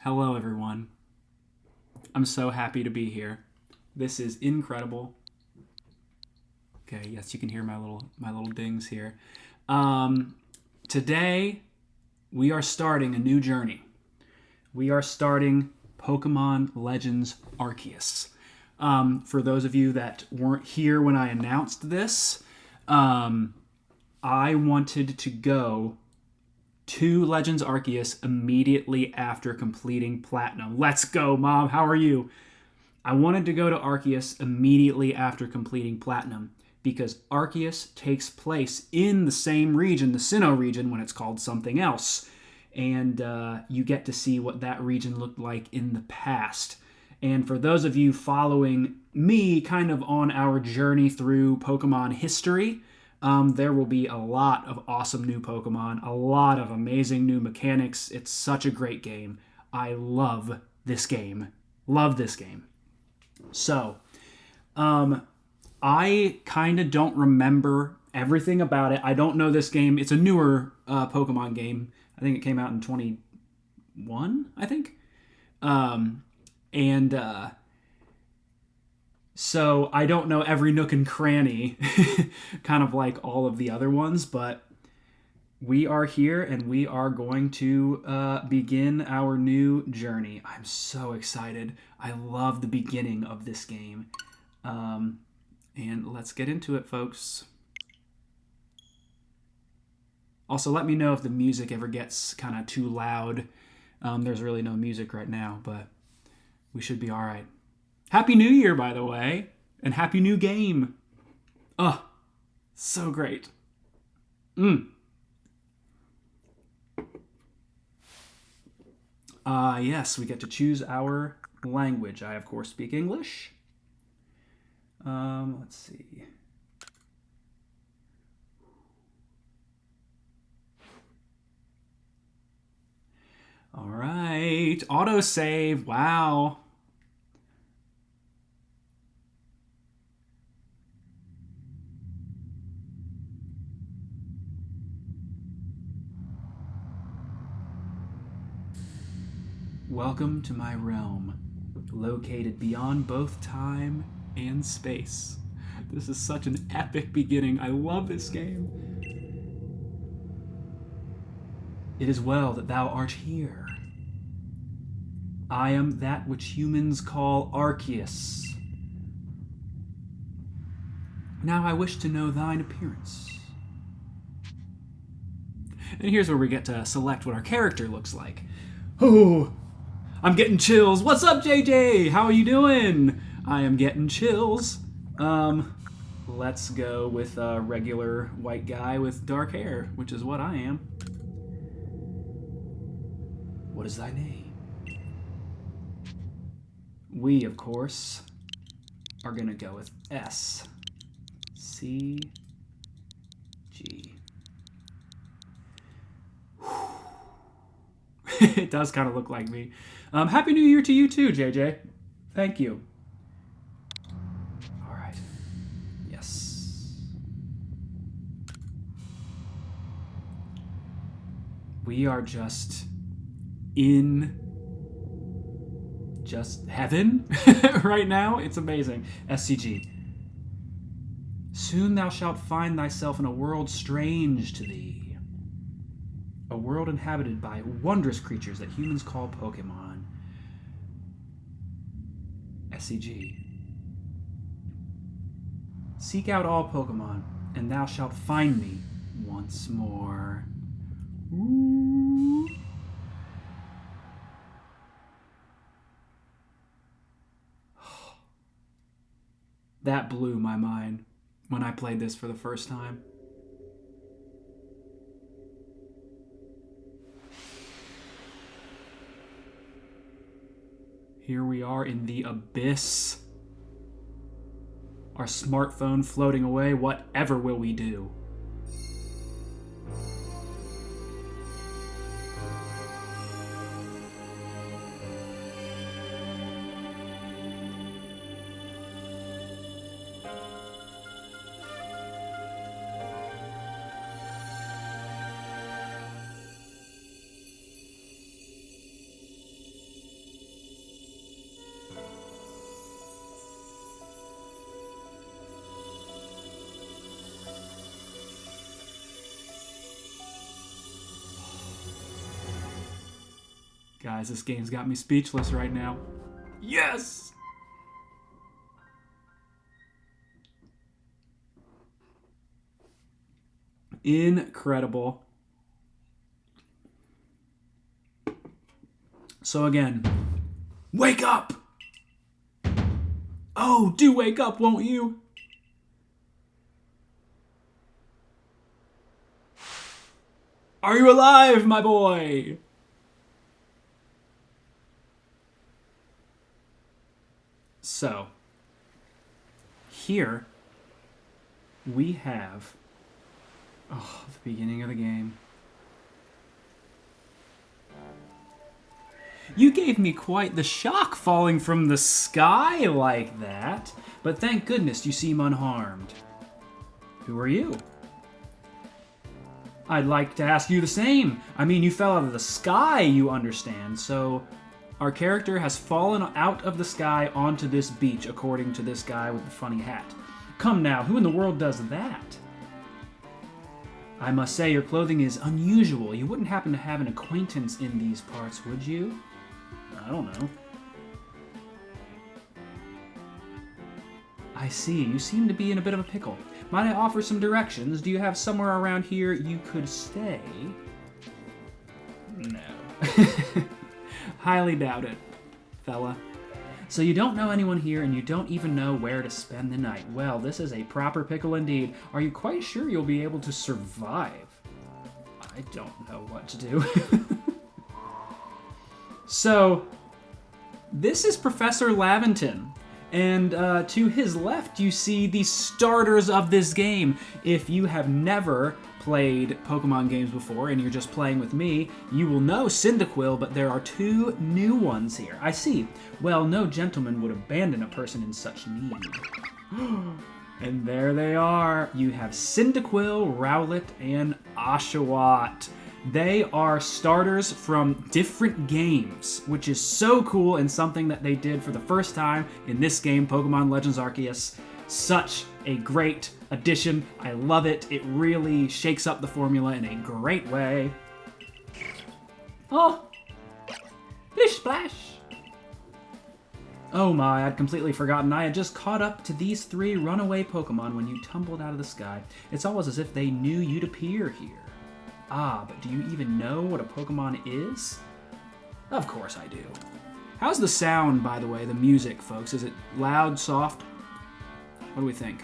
Hello, everyone. I'm so happy to be here. This is incredible. Okay, yes, you can hear my little dings here. Today we are starting a new journey. We are starting Pokemon Legends Arceus. For those of you that weren't here when I announced this, I wanted to go to Legends Arceus immediately after completing Platinum. Let's go, Mom. How are you? I wanted to go to Arceus immediately after completing Platinum because Arceus takes place in the same region, the Sinnoh region, when it's called something else. And you get to see what that region looked like in the past. And for those of you following me kind of on our journey through Pokemon history, there will be a lot of awesome new Pokemon, a lot of amazing new mechanics. It's such a great game. I love this game. Love this game. So, I kind of don't remember everything about it. I don't know this game. It's a newer Pokemon game. I think it came out in 21, I think. So I don't know every nook and cranny, kind of like all of the other ones, but we are here and we are going to begin our new journey. I'm so excited. I love the beginning of this game. And let's get into it, folks. Also, let me know if the music ever gets kind of too loud. There's really no music right now, but we should be all right. Happy New Year, by the way, and Happy New Game. Oh, so great. Yes, we get to choose our language. I, of course, speak English. Let's see. All right, autosave. Wow. Welcome to my realm, located beyond both time and space. This is such an epic beginning. I love this game. It is well that thou art here. I am that which humans call Arceus. Now I wish to know thine appearance. And here's where we get to select what our character looks like. Oh, I'm getting chills. What's up, JJ? How are you doing? I am getting chills. Let's go with a regular white guy with dark hair, which is what I am. What is thy name? We, of course, are going to go with S. C. G. It does kind of look like me. Happy New Year to you too, JJ. Thank you. All right. Yes. We are just in heaven right now. It's amazing. SCG. Soon thou shalt find thyself in a world strange to thee. A world inhabited by wondrous creatures that humans call Pokémon. SCG. Seek out all Pokémon, and thou shalt find me once more. Ooh. That blew my mind when I played this for the first time. Here we are in the abyss. Our smartphone floating away. Whatever will we do? Guys, this game's got me speechless right now. Yes! Incredible. So again, wake up! Oh, do wake up, won't you? Are you alive, my boy? So, here we have, the beginning of the game. You gave me quite the shock falling from the sky like that, but thank goodness you seem unharmed. Who are you? I'd like to ask you the same. I mean, you fell out of the sky, you understand, so our character has fallen out of the sky onto this beach, according to this guy with the funny hat. Come now, who in the world does that? I must say, your clothing is unusual. You wouldn't happen to have an acquaintance in these parts, would you? I don't know. I see. You seem to be in a bit of a pickle. Might I offer some directions? Do you have somewhere around here you could stay? No. Highly doubt it, fella. So you don't know anyone here, and you don't even know where to spend the night. Well, this is a proper pickle indeed. Are you quite sure you'll be able to survive? I don't know what to do. So, this is Professor Laventon. And to his left, you see the starters of this game. If you have never played Pokemon games before and you're just playing with me, you will know Cyndaquil, but there are two new ones here. I see. Well, no gentleman would abandon a person in such need. And there they are. You have Cyndaquil, Rowlet, and Oshawott. They are starters from different games, which is so cool and something that they did for the first time in this game, Pokemon Legends Arceus. Such a great addition. I love it. It really shakes up the formula in a great way. Oh! Splish splash! Oh my, I'd completely forgotten. I had just caught up to these three runaway Pokemon when you tumbled out of the sky. It's almost as if they knew you'd appear here. Ah, but do you even know what a Pokemon is? Of course I do. How's the sound, by the way, the music, folks? Is it loud, soft? What do we think?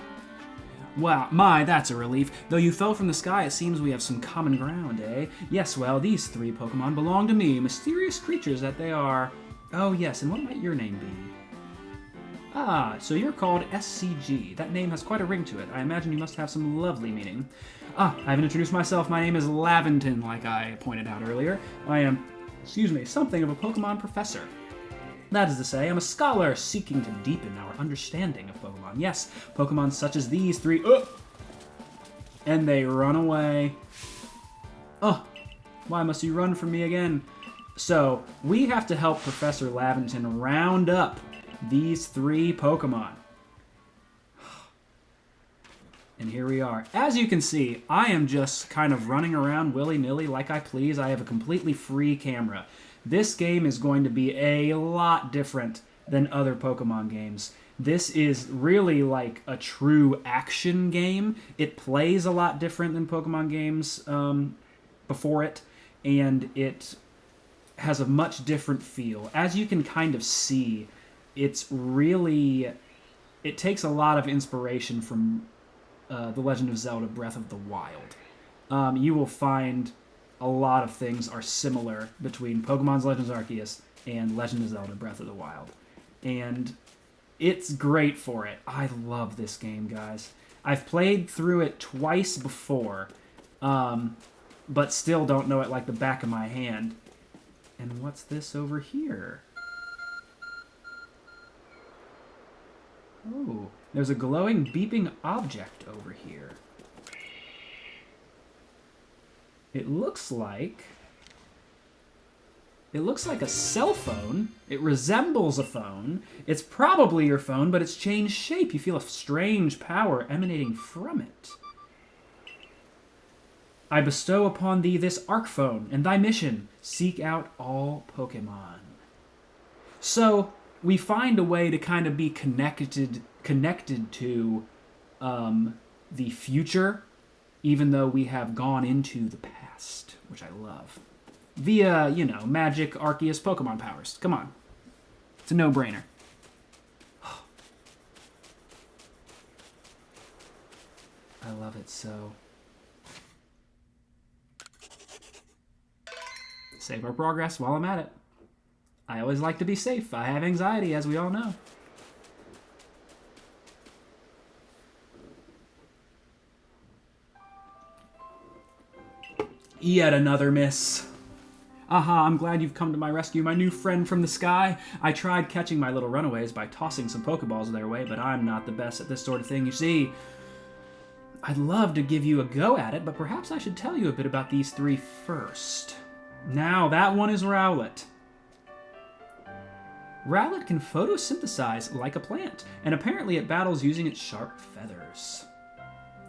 Wow, my, that's a relief. Though you fell from the sky, it seems we have some common ground, eh? Yes, well, these three Pokemon belong to me, mysterious creatures that they are. Oh, yes, and what might your name be? Ah, so you're called SCG. That name has quite a ring to it. I imagine you must have some lovely meaning. Ah, I haven't introduced myself. My name is Laventon, like I pointed out earlier. I am, something of a Pokemon professor. That is to say, I'm a scholar seeking to deepen our understanding of Pokemon. Yes, Pokemon such as these three. And they run away. Oh, why must you run from me again? So, we have to help Professor Laventon round up these three Pokemon. And here we are. As you can see, I am just kind of running around willy-nilly like I please. I have a completely free camera. This game is going to be a lot different than other Pokemon games. This is really like a true action game. It plays a lot different than Pokemon games before it, and it has a much different feel. As you can kind of see, it takes a lot of inspiration from The Legend of Zelda Breath of the Wild. You will find a lot of things are similar between Pokemon's Legends Arceus and Legend of Zelda Breath of the Wild. And it's great for it. I love this game, guys. I've played through it twice before, but still don't know it like the back of my hand. And what's this over here? Oh, there's a glowing, beeping object over here. It looks like a cell phone. It resembles a phone. It's probably your phone, but it's changed shape. You feel a strange power emanating from it. I bestow upon thee this Arcphone, and thy mission, seek out all Pokemon. So, we find a way to kind of be connected to the future, even though we have gone into the past, which I love. Via, magic Arceus Pokemon powers. Come on. It's a no-brainer. I love it so. Save our progress while I'm at it. I always like to be safe. I have anxiety, as we all know. Yet another miss. Aha, I'm glad you've come to my rescue, my new friend from the sky. I tried catching my little runaways by tossing some Pokeballs their way, but I'm not the best at this sort of thing, you see. I'd love to give you a go at it, but perhaps I should tell you a bit about these three first. Now, that one is Rowlet. Rowlet can photosynthesize like a plant, and apparently it battles using its sharp feathers.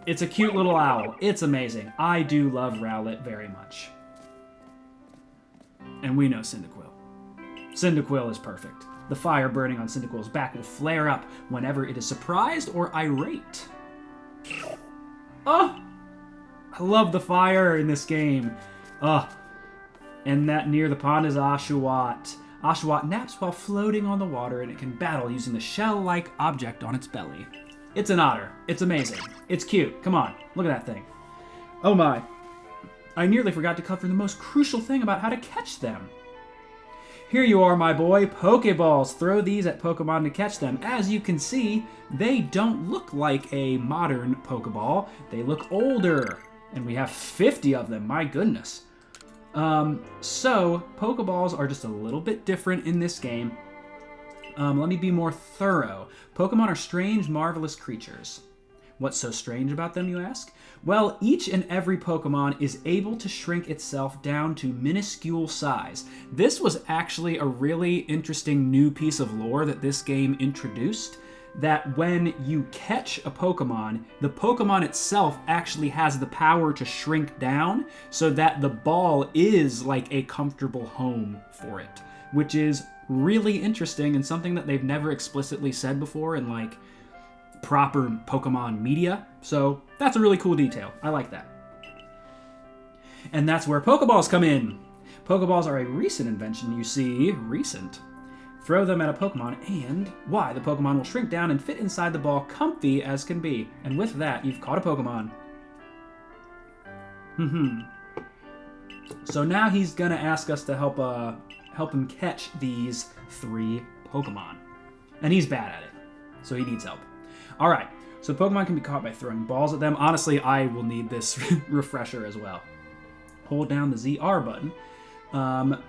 It's a cute little owl. It's amazing. I do love Rowlet very much. And we know Cyndaquil. Cyndaquil is perfect. The fire burning on Cyndaquil's back will flare up whenever it is surprised or irate. Oh! I love the fire in this game. And that near the pond is Oshawott. Oshawott naps while floating on the water, and it can battle using the shell-like object on its belly. It's an otter. It's amazing. It's cute. Come on. Look at that thing. Oh my. I nearly forgot to cover the most crucial thing about how to catch them. Here you are, my boy. Pokeballs. Throw these at Pokemon to catch them. As you can see, they don't look like a modern Pokeball. They look older. And we have 50 of them. My goodness. So, Pokeballs are just a little bit different in this game. Let me be more thorough. Pokemon are strange, marvelous creatures. What's so strange about them, you ask? Well, each and every Pokemon is able to shrink itself down to minuscule size. This was actually a really interesting new piece of lore that this game introduced, that when you catch a Pokemon, the Pokemon itself actually has the power to shrink down so that the ball is like a comfortable home for it, which is really interesting and something that they've never explicitly said before in like proper Pokemon media. So that's a really cool detail. I like that. And that's where Pokeballs come in. Pokeballs are a recent invention, you see. Recent. Throw them at a Pokemon and, the Pokemon will shrink down and fit inside the ball comfy as can be. And with that, you've caught a Pokemon. So now he's gonna ask us to help him catch these three Pokemon. And he's bad at it, so he needs help. Alright, so Pokemon can be caught by throwing balls at them. Honestly, I will need this refresher as well. Hold down the ZR button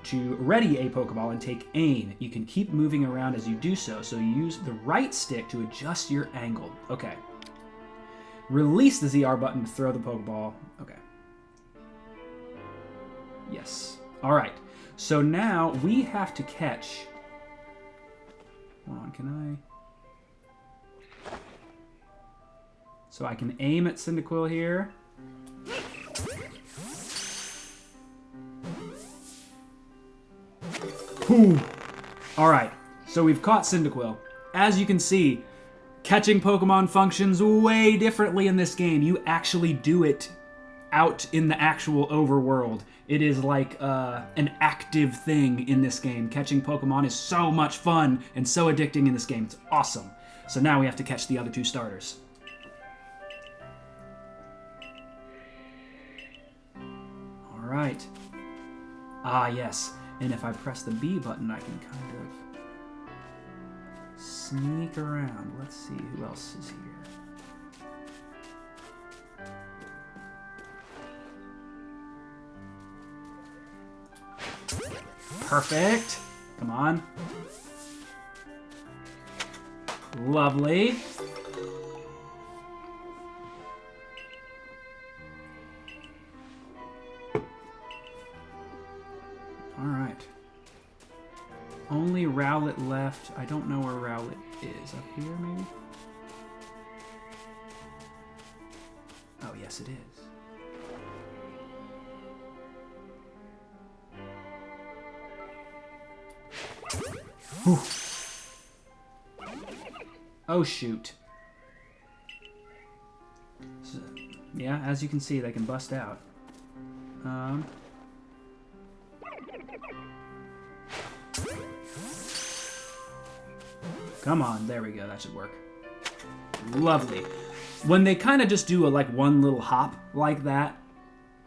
to ready a Pokeball and take aim. You can keep moving around as you do so, so you use the right stick to adjust your angle. Okay. Release the ZR button to throw the Pokeball. Okay. Yes. Alright. So now we have to catch... Hold on, can I... So I can aim at Cyndaquil here. Whew. Alright, so we've caught Cyndaquil. As you can see, catching Pokemon functions way differently in this game. You actually do it out in the actual overworld. It is like an active thing in this game. Catching Pokemon is so much fun and so addicting in this game. It's awesome. So now we have to catch the other two starters. Alright. Ah, yes. And if I press the B button, I can kind of sneak around. Let's see who else is here. Perfect. Come on. Lovely. Alright. Only Rowlet left. I don't know where Rowlet is. Up here, maybe? Oh, yes, it is. Whew. Oh, shoot. So, yeah, as you can see, they can bust out. Come on, there we go, that should work. Lovely. When they kind of just do like one little hop like that,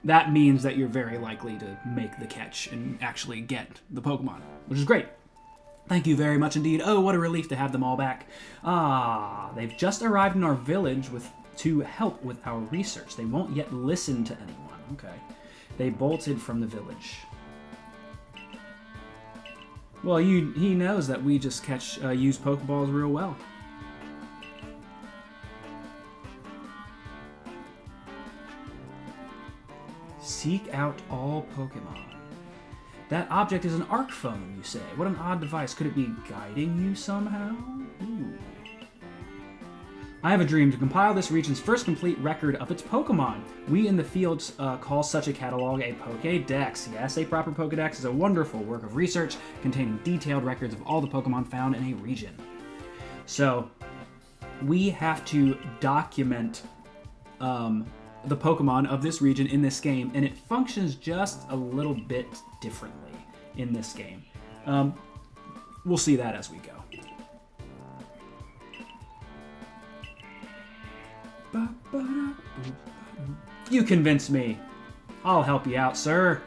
that means that you're very likely to make the catch and actually get the Pokemon, which is great. Thank you very much indeed. Oh, what a relief to have them all back. Ah, they've just arrived in our village to help with our research. They won't yet listen to anyone. Okay. They bolted from the village. Well, he knows that we just use Pokeballs real well. Seek out all Pokemon. That object is an arc phone, you say. What an odd device. Could it be guiding you somehow? Ooh. I have a dream to compile this region's first complete record of its Pokemon. We in the fields call such a catalog a Pokédex. Yes, a proper Pokédex is a wonderful work of research containing detailed records of all the Pokemon found in a region. So, we have to document the Pokemon of this region in this game, and it functions just a little bit differently in this game. We'll see that as we go. You convince me. I'll help you out, sir.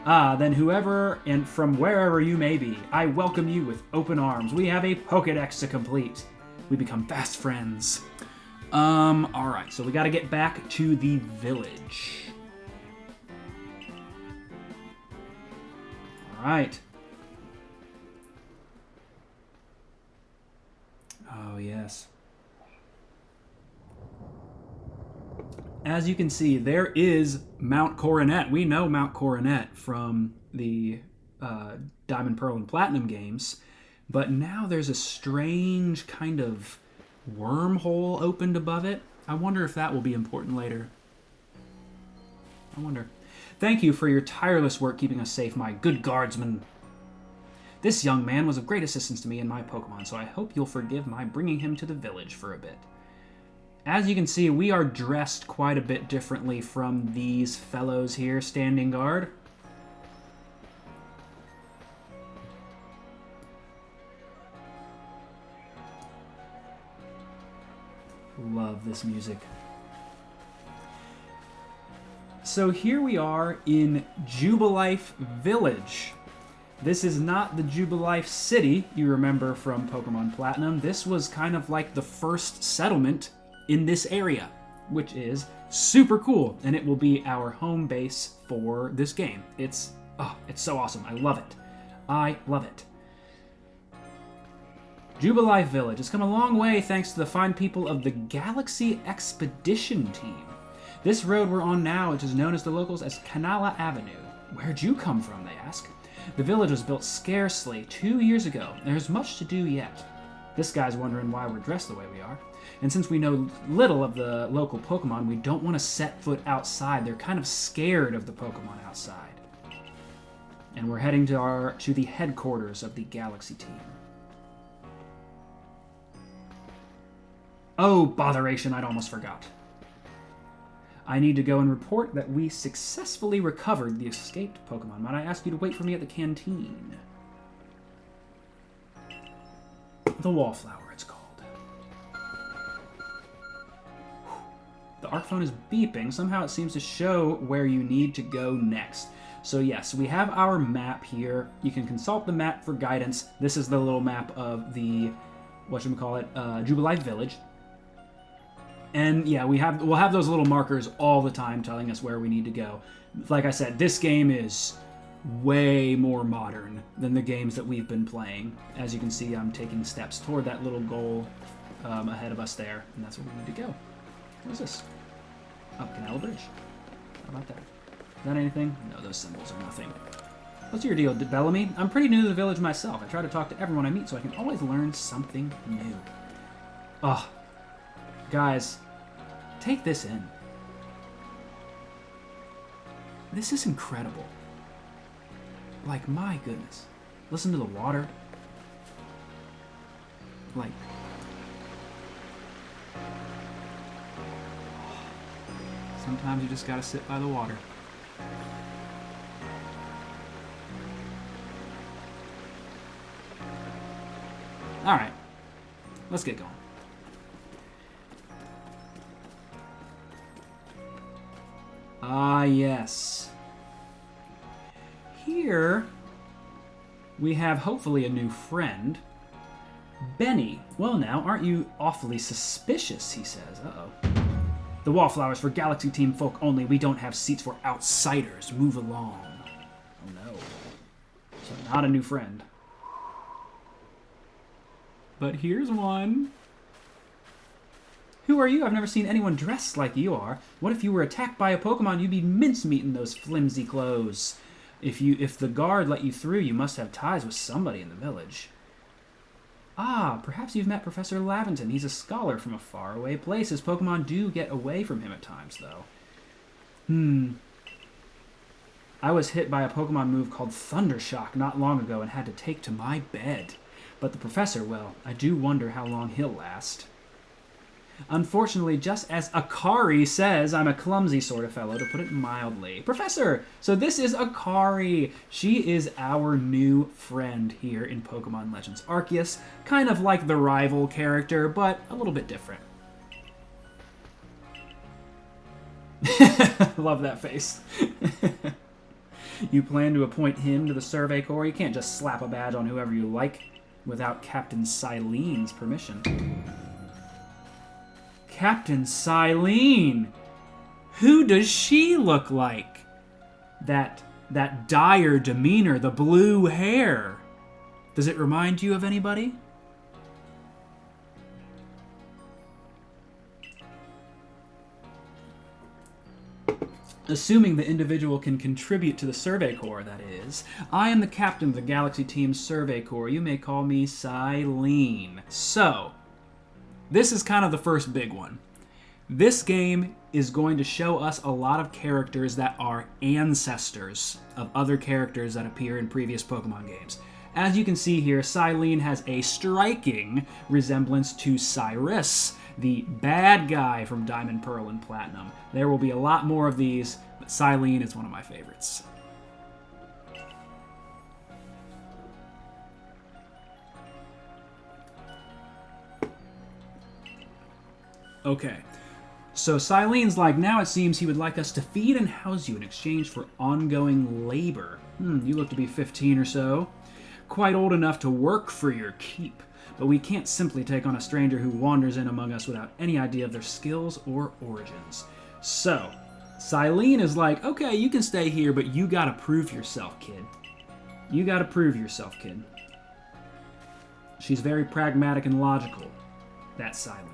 Ah, then whoever and from wherever you may be, I welcome you with open arms. We have a Pokédex to complete. We become fast friends. Alright, so we gotta get back to the village. Alright. Oh, yes. As you can see, there is Mount Coronet. We know Mount Coronet from the Diamond, Pearl, and Platinum games, but now there's a strange kind of wormhole opened above it. I wonder if that will be important later. I wonder. Thank you for your tireless work keeping us safe, my good guardsman. This young man was of great assistance to me and my Pokemon, so I hope you'll forgive my bringing him to the village for a bit. As you can see, we are dressed quite a bit differently from these fellows here standing guard. Love this music. So here we are in Jubilife Village. This is not the Jubilife City you remember from Pokemon Platinum. This was kind of like the first settlement in this area, which is super cool, and it will be our home base for this game. It's so awesome. I love it. I love it. Jubilife Village has come a long way thanks to the fine people of the Galaxy Expedition Team. This road we're on now, which is known as the locals as Canala Avenue. Where'd you come from, they ask. The village was built scarcely 2 years ago. There's much to do yet. This guy's wondering why we're dressed the way we are. And since we know little of the local Pokemon, we don't want to set foot outside. They're kind of scared of the Pokemon outside. And we're heading to the headquarters of the Galaxy Team. Oh, botheration, I'd almost forgot. I need to go and report that we successfully recovered the escaped Pokemon. Might I ask you to wait for me at the canteen? The Wallflower, it's called. The Arc phone is beeping. Somehow it seems to show where you need to go next. So yes, we have our map here. You can consult the map for guidance. This is the little map of the, Jubilife Village. And yeah, we'll have those little markers all the time telling us where we need to go. Like I said, this game is way more modern than the games that we've been playing. As you can see, I'm taking steps toward that little goal ahead of us there, and that's where we need to go. What is this? Up Canal Bridge. How about that? Is that anything? No, those symbols are nothing. What's your deal, Bellamy? I'm pretty new to the village myself. I try to talk to everyone I meet so I can always learn something new. Oh, guys, take this in. This is incredible. Like, my goodness. Listen to the water. Like, sometimes you just gotta sit by the water. Alright, let's get going. Ah, yes. Here, we have hopefully a new friend. Benny. Well now, aren't you awfully suspicious, he says. Uh-oh. The wallflowers for Galaxy Team folk only. We don't have seats for outsiders. Move along. Oh no. So not a new friend. But here's one. Who are you? I've never seen anyone dressed like you are. What if you were attacked by a Pokemon? You'd be mincemeat in those flimsy clothes. If the guard let you through, you must have ties with somebody in the village. Ah, perhaps you've met Professor Laventon. He's a scholar from a faraway place. His Pokemon do get away from him at times, though. I was hit by a Pokemon move called Thundershock not long ago and had to take to my bed. But the professor, well, I do wonder how long he'll last. Unfortunately, just as Akari says, I'm a clumsy sort of fellow, to put it mildly. Professor! So this is Akari. She is our new friend here in Pokemon Legends Arceus. Kind of like the rival character, but a little bit different. Love that face. You plan to appoint him to the Survey Corps? You can't just slap a badge on whoever you like without Captain Cylene's permission. Captain Cylene! Who does she look like? That dire demeanor, the blue hair. Does it remind you of anybody? Assuming the individual can contribute to the Survey Corps, that is. I am the captain of the Galaxy Team's Survey Corps. You may call me Cylene. So, this is kind of the first big one. This game is going to show us a lot of characters that are ancestors of other characters that appear in previous Pokemon games. As you can see here, Cylene has a striking resemblance to Cyrus, the bad guy from Diamond, Pearl, and Platinum. There will be a lot more of these, but Cylene is one of my favorites. Okay, so Cylene's like, now it seems he would like us to feed and house you in exchange for ongoing labor. You look to be 15 or so. Quite old enough to work for your keep. But we can't simply take on a stranger who wanders in among us without any idea of their skills or origins. So, Cylene is like, okay, you can stay here, but you gotta prove yourself, kid. You gotta prove yourself, kid. She's very pragmatic and logical. That's Cylene.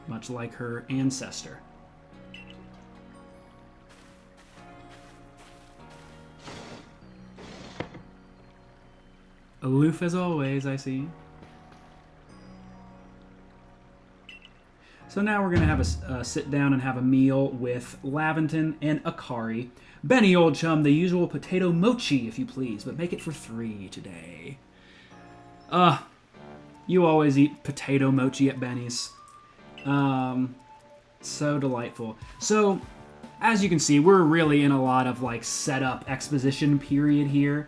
Much like her ancestor. Aloof as always, I see. So now we're going to have a sit down and have a meal with Laventon and Akari. Benny, old chum, the usual potato mochi, if you please, but make it for 3 today. You always eat potato mochi at Benny's. So delightful. So, as you can see, we're really in a lot of, like, setup exposition period here.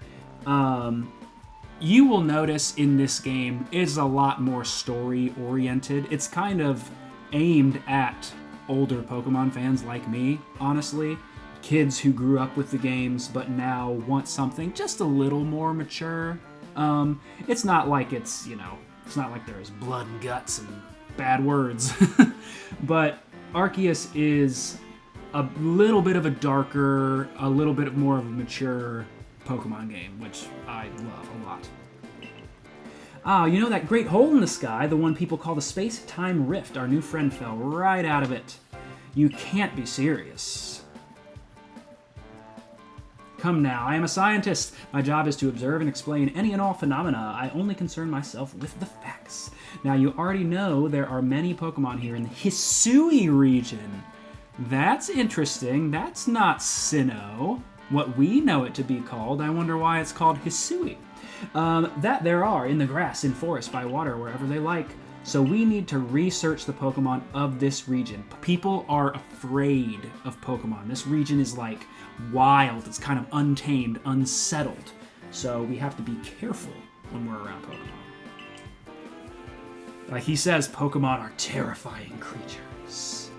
You will notice in this game, it's a lot more story-oriented. It's kind of aimed at older Pokemon fans like me, honestly. Kids who grew up with the games, but now want something just a little more mature. It's not like it's not like there's blood and guts and bad words. But Arceus is a little bit of a darker, a little bit more of a mature Pokemon game, which I love a lot. You know that great hole in the sky, the one people call the space-time rift? Our new friend fell right out of it. You can't be serious. Come now, I am a scientist. My job is to observe and explain any and all phenomena. I only concern myself with the facts. Now, you already know there are many Pokemon here in the Hisui region. That's interesting. That's not Sinnoh, what we know it to be called. I wonder why it's called Hisui. That there are in the grass, in forest, by water, wherever they like. So we need to research the Pokemon of this region. People are afraid of Pokemon. This region is like wild. It's kind of untamed, unsettled. So we have to be careful when we're around Pokemon. Like he says, Pokemon are terrifying creatures.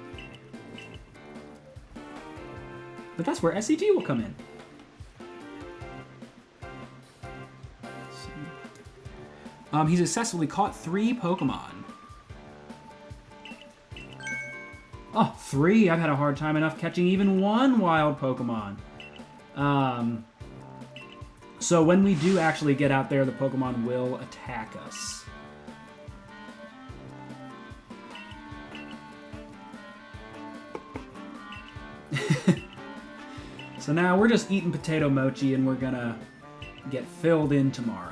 But that's where SCG will come in. He successfully caught 3 Pokemon. Oh, 3? I've had a hard time enough catching even 1 wild Pokemon. So when we do actually get out there, the Pokemon will attack us. So now we're just eating potato mochi and we're gonna get filled in tomorrow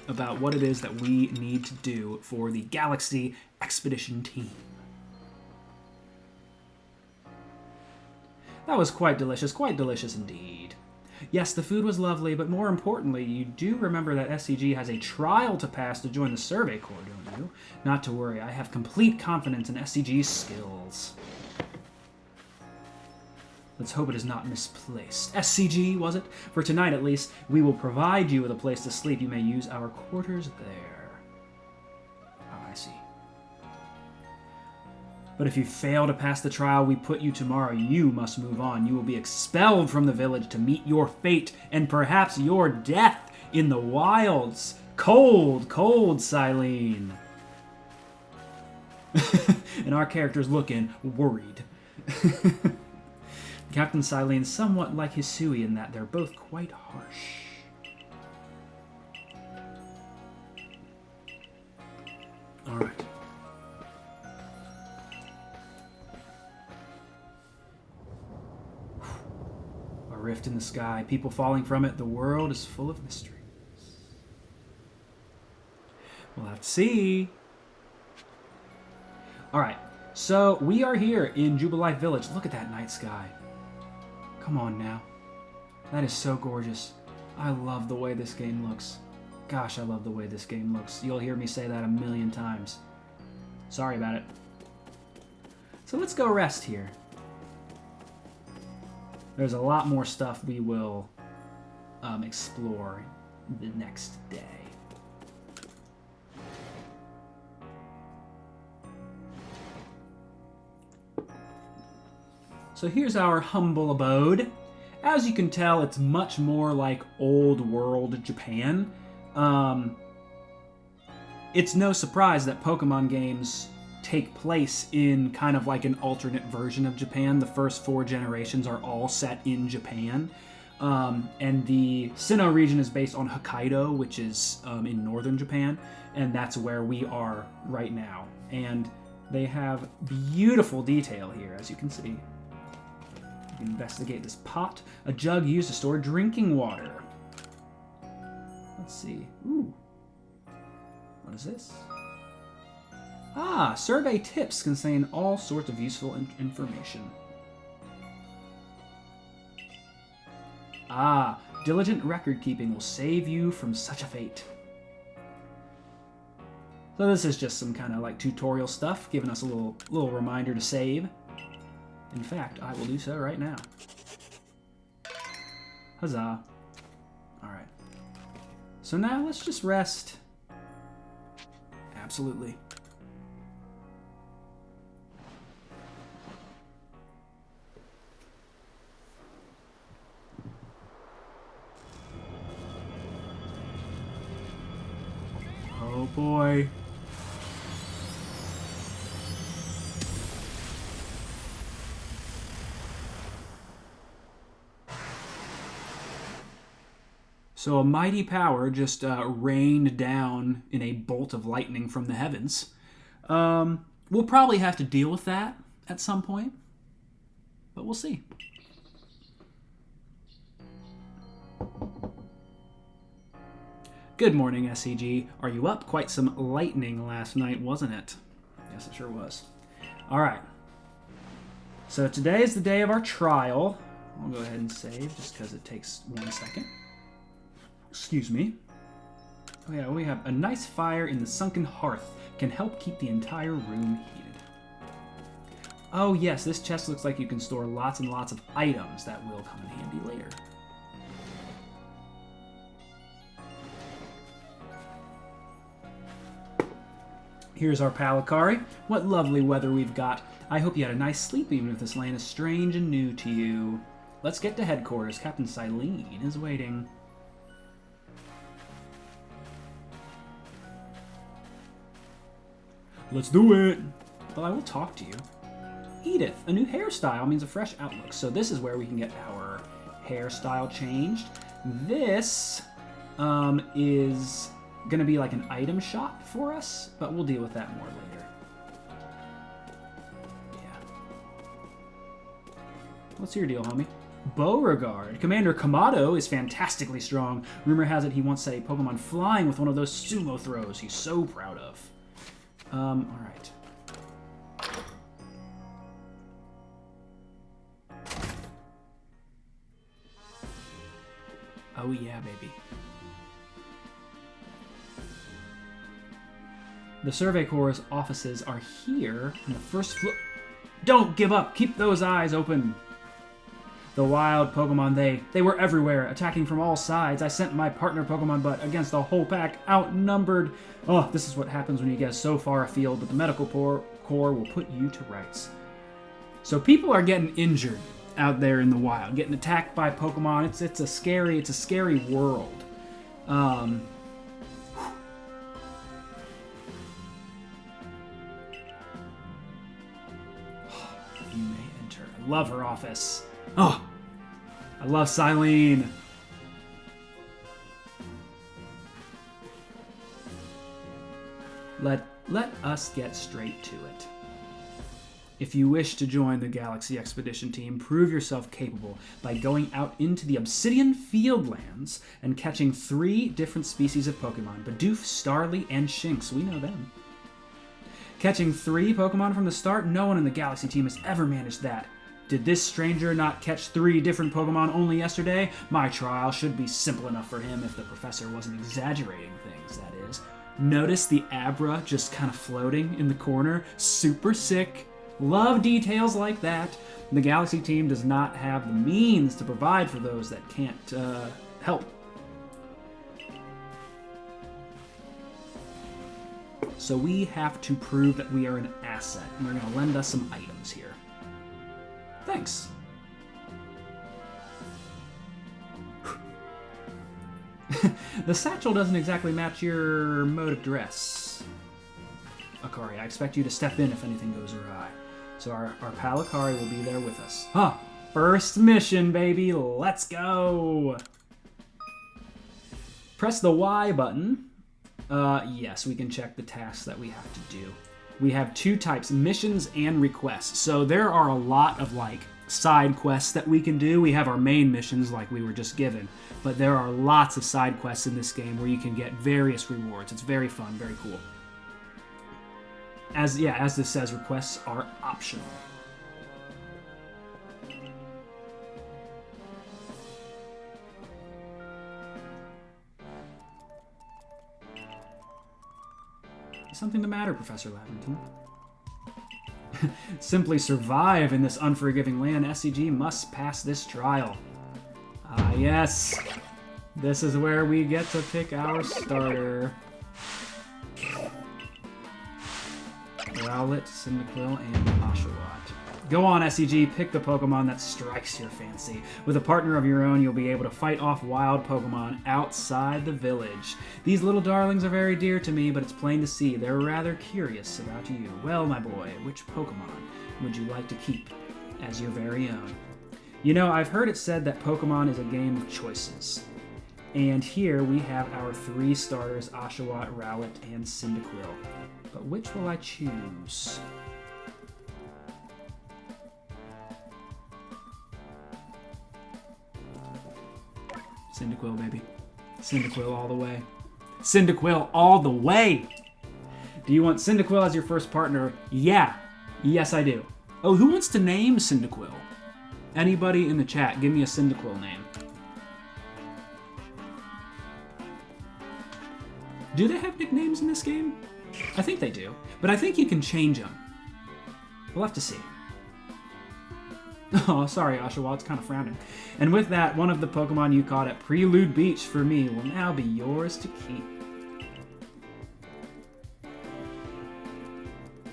about what it is that we need to do for the Galaxy Expedition team. That was quite delicious indeed. Yes, the food was lovely, but more importantly, you do remember that SCG has a trial to pass to join the Survey Corps, don't you? Not to worry, I have complete confidence in SCG's skills. Let's hope it is not misplaced. SCG, was it? For tonight, at least, we will provide you with a place to sleep. You may use our quarters there. Oh, I see. But if you fail to pass the trial we put you tomorrow, you must move on. You will be expelled from the village to meet your fate and perhaps your death in the wilds. Cold, cold, Silene. And our character's looking worried. Captain Silene's somewhat like Hisui in that they're both quite harsh. Alright. A rift in the sky, people falling from it, the world is full of mysteries. We'll have to see. Alright, so we are here in Jubilife Village. Look at that night sky. Come on now. That is so gorgeous. I love the way this game looks. Gosh, I love the way this game looks. You'll hear me say that a million times. Sorry about it. So let's go rest here. There's a lot more stuff we will explore the next day. So here's our humble abode. As you can tell, it's much more like old world Japan. It's no surprise that Pokemon games take place in kind of like an alternate version of Japan. The first 4 generations are all set in Japan. And the Sinnoh region is based on Hokkaido, which is in northern Japan. And that's where we are right now. And they have beautiful detail here, as you can see. Investigate this pot. A jug used to store drinking water. Let's see. Ooh. What is this? Ah, survey tips contain all sorts of useful information. Ah, diligent record keeping will save you from such a fate. So this is just some kind of like tutorial stuff, giving us a little reminder to save. In fact, I will do so right now. Huzzah. Alright. So now let's just rest. Absolutely. Oh boy. So a mighty power just rained down in a bolt of lightning from the heavens. We'll probably have to deal with that at some point, but we'll see. Good morning, SCG. Are you up? Quite some lightning last night, wasn't it? Yes, it sure was. All right. So today is the day of our trial. I'll go ahead and save just because it takes 1 second. Excuse me. Oh yeah, we have a nice fire in the sunken hearth. Can help keep the entire room heated. Oh yes, this chest looks like you can store lots and lots of items that will come in handy later. Here's our Palakari. What lovely weather we've got. I hope you had a nice sleep even if this land is strange and new to you. Let's get to headquarters. Captain Silene is waiting. Let's do it! Well, I will talk to you. Edith, a new hairstyle means a fresh outlook, so this is where we can get our hairstyle changed. This is gonna be like an item shop for us, but we'll deal with that more later. Yeah. What's your deal, homie? Beauregard. Commander Kamado is fantastically strong. Rumor has it he once set a Pokemon flying with one of those sumo throws he's so proud of. Alright. Oh yeah, baby. The Survey Corps' offices are here on the first floor. Don't give up! Keep those eyes open! The wild Pokemon, they were everywhere, attacking from all sides. I sent my partner Pokemon, but against the whole pack, outnumbered. Oh, this is what happens when you get so far afield, but the medical corps will put you to rights. So people are getting injured out there in the wild, getting attacked by Pokemon. It's a scary world. You may enter. I love her office. Oh, I love Silene. Let us get straight to it. If you wish to join the Galaxy Expedition team, prove yourself capable by going out into the Obsidian Fieldlands and catching 3 different species of Pokemon, Bidoof, Starly, and Shinx. We know them. Catching 3 Pokemon from the start? No one in the Galaxy team has ever managed that. Did this stranger not catch 3 different Pokemon only yesterday? My trial should be simple enough for him if the professor wasn't exaggerating things, that is. Notice the Abra just kind of floating in the corner? Super sick. Love details like that. The Galaxy team does not have the means to provide for those that can't help. So we have to prove that we are an asset, and they're going to lend us some items here. Thanks. The satchel doesn't exactly match your mode of dress. Akari, I expect you to step in if anything goes awry. So our Palakari will be there with us. Huh. First mission, baby. Let's go. Press the Y button. Yes, we can check the tasks that we have to do. We have 2 types, missions and requests. So there are a lot of like side quests that we can do. We have our main missions like we were just given, but there are lots of side quests in this game where you can get various rewards. It's very fun, very cool. As this says, requests are optional. Is something the matter, Professor Lavington? Simply survive in this unforgiving land. SCG must pass this trial. Ah, yes. This is where we get to pick our starter. Rowlet, Cyndaquil, and Oshawott. Go on, SCG, pick the Pokemon that strikes your fancy. With a partner of your own, you'll be able to fight off wild Pokemon outside the village. These little darlings are very dear to me, but it's plain to see they're rather curious about you. Well, my boy, which Pokemon would you like to keep as your very own? You know, I've heard it said that Pokemon is a game of choices. And here we have our 3 starters, Oshawott, Rowlet, and Cyndaquil. But which will I choose? Cyndaquil, baby. Cyndaquil all the way. Cyndaquil all the way! Do you want Cyndaquil as your first partner? Yeah. Yes, I do. Oh, who wants to name Cyndaquil? Anybody in the chat, give me a Cyndaquil name. Do they have nicknames in this game? I think they do, but I think you can change them. We'll have to see. Oh, sorry, Oshawa, it's kind of frowning. And with that, one of the Pokemon you caught at Prelude Beach for me will now be yours to keep.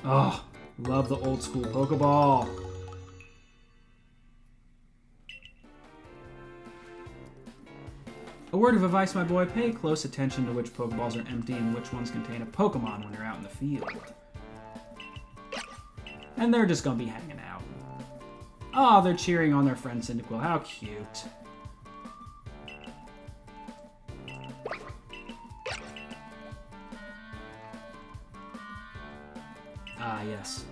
Oh, love the old school Pokeball. A word of advice, my boy, pay close attention to which Pokeballs are empty and which ones contain a Pokemon when you're out in the field. And they're just gonna be hanging out. Oh, they're cheering on their friend Cyndaquil. How cute. Ah, yes.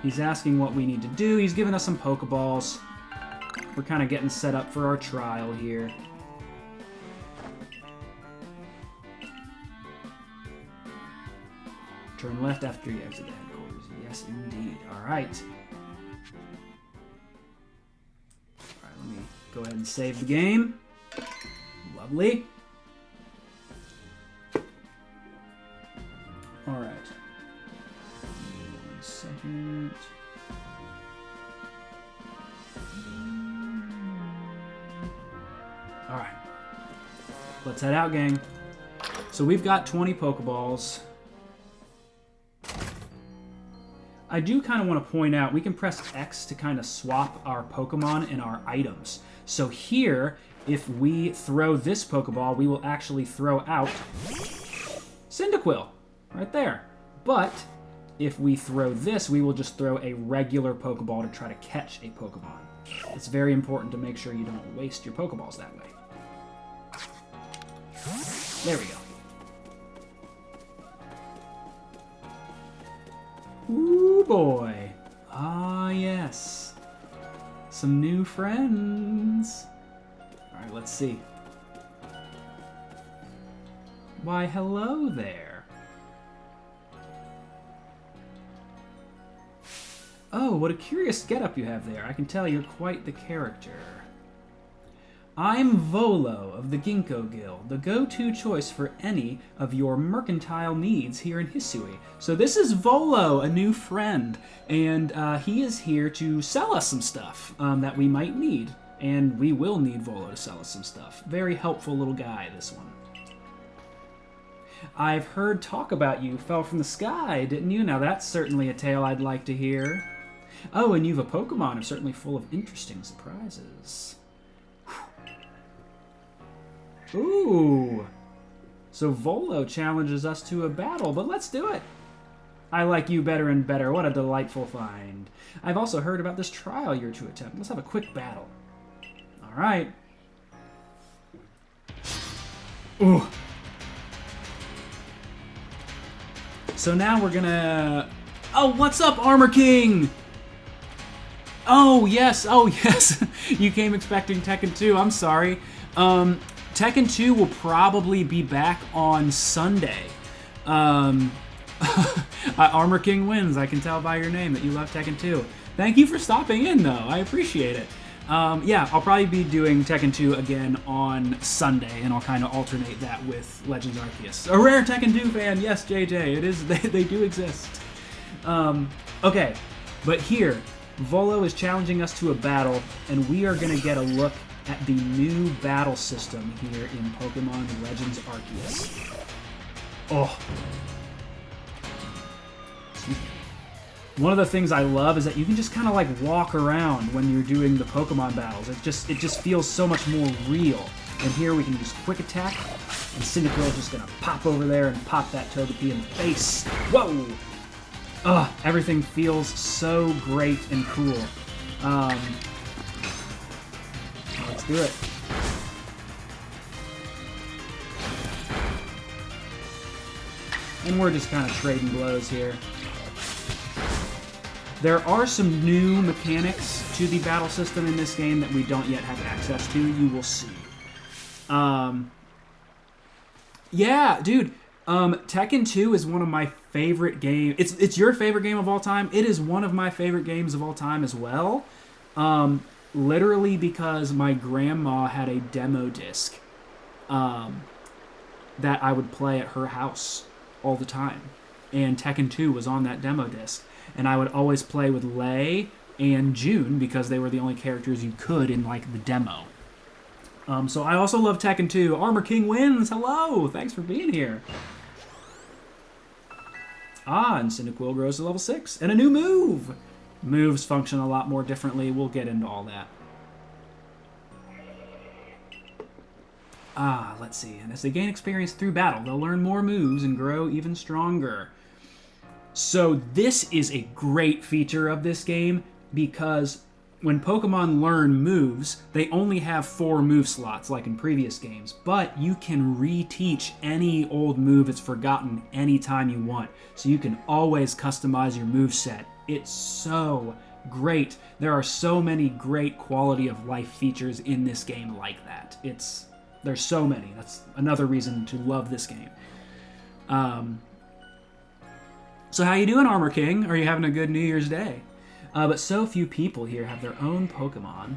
He's asking what we need to do. He's giving us some Pokeballs. We're kind of getting set up for our trial here. Turn left after you exit the headquarters. Yes, indeed. All right. All right, let me go ahead and save the game. Lovely. All right. 1 second. All right. Let's head out, gang. So we've got 20 Pokeballs. I do kind of want to point out, we can press X to kind of swap our Pokemon and our items. So here, if we throw this Pokeball, we will actually throw out Cyndaquil, right there. But if we throw this, we will just throw a regular Pokeball to try to catch a Pokemon. It's very important to make sure you don't waste your Pokeballs that way. There we go. Ooh, boy. Ah, yes. Some new friends. All right, let's see. Why, hello there. Oh, what a curious getup you have there. I can tell you're quite the character. I'm Volo of the Ginkgo Guild, the go-to choice for any of your mercantile needs here in Hisui. So this is Volo, a new friend, and he is here to sell us some stuff that we might need. And we will need Volo to sell us some stuff. Very helpful little guy, this one. I've heard talk about you fell from the sky, didn't you? Now that's certainly a tale I'd like to hear. Oh, and you've a Pokemon are certainly full of interesting surprises. Ooh. So Volo challenges us to a battle, but let's do it. I like you better and better. What a delightful find. I've also heard about this trial you're to attempt. Let's have a quick battle. All right. Ooh. So now we're gonna... Oh, what's up, Armor King? Oh, yes. Oh, yes. You came expecting Tekken 2. I'm sorry. Tekken 2 will probably be back on Sunday. Armor King wins. I can tell by your name that you love Tekken 2. Thank you for stopping in, though. I appreciate it. Yeah, I'll probably be doing Tekken 2 again on Sunday, and I'll kind of alternate that with Legends Arceus. A rare Tekken 2 fan. Yes, JJ. It is. They do exist. Okay, but here, Volo is challenging us to a battle, and we are going to get a look at the new battle system here in Pokemon Legends Arceus. Oh. One of the things I love is that you can just kind of like walk around when you're doing the Pokemon battles. It just feels so much more real. And here we can just quick attack, and Cyndaquil is just gonna pop over there and pop that Togepi in the face. Whoa! Ugh, everything feels so great and cool. Let's do it. And we're just kind of trading blows here. There are some new mechanics to the battle system in this game that we don't yet have access to. You will see. Yeah, dude. Tekken 2 is one of my favorite games. It's your favorite game of all time. It is one of my favorite games of all time as well. Literally because my grandma had a demo disc. that I would play at her house all the time. And Tekken 2 was on that demo disc. And I would always play with Lei and June because they were the only characters you could in, like, the demo. So I also love Tekken 2. Armor King wins! Hello! Thanks for being here. And Cyndaquil grows to level 6. And a new move! Moves function a lot more differently. We'll get into all that. Let's see. And as they gain experience through battle, they'll learn more moves and grow even stronger. So this is a great feature of this game because when Pokemon learn moves, they only have 4 move slots like in previous games, but you can reteach any old move it's forgotten anytime you want. So you can always customize your moveset. It's so great. There are so many great quality of life features in this game like that. There's so many. That's another reason to love this game. So how you doing, Armor King? Are you having a good New Year's Day? But so few people here have their own Pokemon.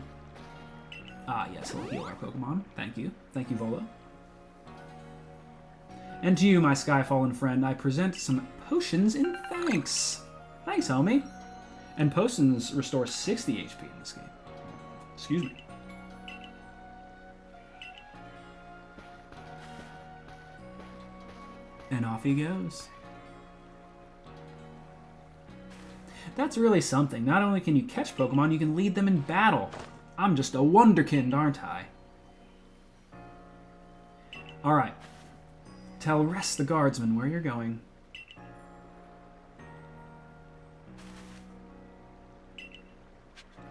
Yes, he'll heal our Pokemon. Thank you. Thank you, Volo. And to you, my Skyfallen friend, I present some potions in thanks. Thanks, homie. And potions restore 60 HP in this game. Excuse me. And off he goes. That's really something. Not only can you catch Pokemon, you can lead them in battle. I'm just a wonderkind, aren't I? Alright. Tell Rest the Guardsman where you're going.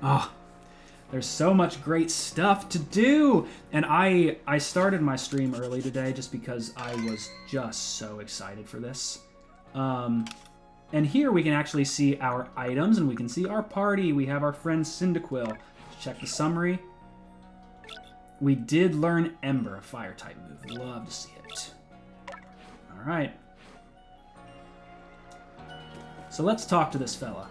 Oh, there's so much great stuff to do! And I started my stream early today just because I was just so excited for this. And here we can actually see our items, and we can see our party. We have our friend Cyndaquil. Let's check the summary. We did learn Ember, a fire-type move. Love to see it. Alright. So let's talk to this fella.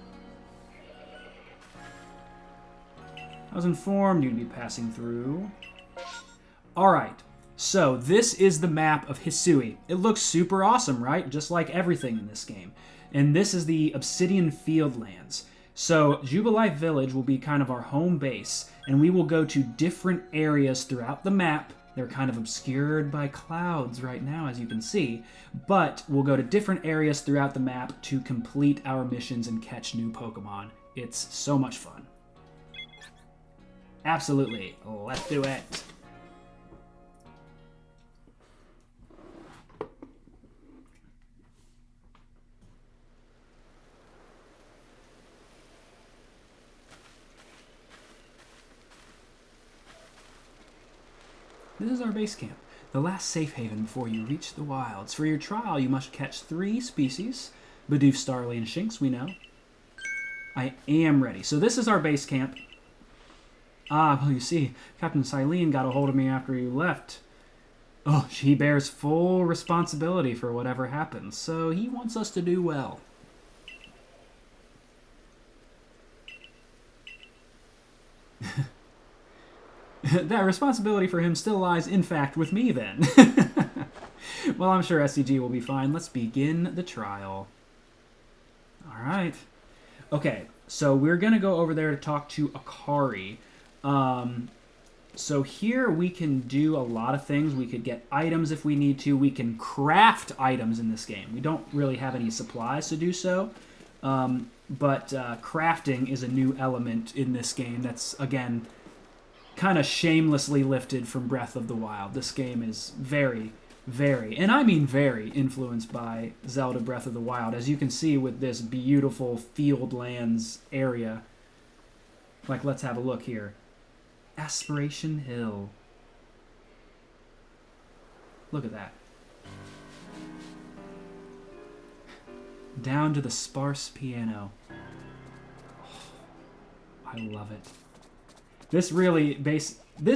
I was informed you'd be passing through. Alright. So this is the map of Hisui. It looks super awesome, right? Just like everything in this game. And this is the Obsidian Fieldlands. So Jubilife Village will be kind of our home base, and we will go to different areas throughout the map. They're kind of obscured by clouds right now, as you can see, but we'll go to different areas throughout the map to complete our missions and catch new Pokemon. It's so much fun. Absolutely. Let's do it. This is our base camp, the last safe haven before you reach the wilds. For your trial, you must catch 3 species. Bidoof, Starly, and Shinx, we know. I am ready. So this is our base camp. Well, you see, Captain Silene got a hold of me after you left. Oh, he bears full responsibility for whatever happens, so he wants us to do well. That responsibility for him still lies, in fact, with me, then. Well, I'm sure SCG will be fine. Let's begin the trial. All right. Okay, so we're going to go over there to talk to Akari. So here we can do a lot of things. We could get items if we need to. We can craft items in this game. We don't really have any supplies to do so. But crafting is a new element in this game that's, again, kind of shamelessly lifted from Breath of the Wild. This game is very, very, and I mean very, influenced by Zelda Breath of the Wild, as you can see with this beautiful Fieldlands area. Like, let's have a look here. Aspiration Hill. Look at that. Down to the sparse piano. Oh, I love it. This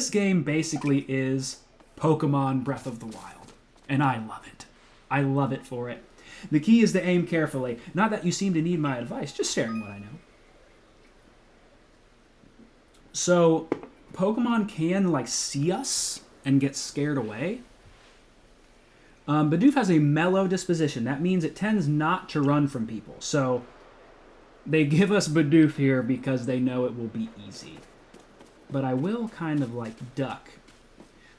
game basically is Pokemon Breath of the Wild, and I love it. I love it for it. The key is to aim carefully. Not that you seem to need my advice, just sharing what I know. So, Pokemon can, like, see us and get scared away. Bidoof has a mellow disposition. That means it tends not to run from people. So they give us Bidoof here because they know it will be easy. But I will kind of like duck.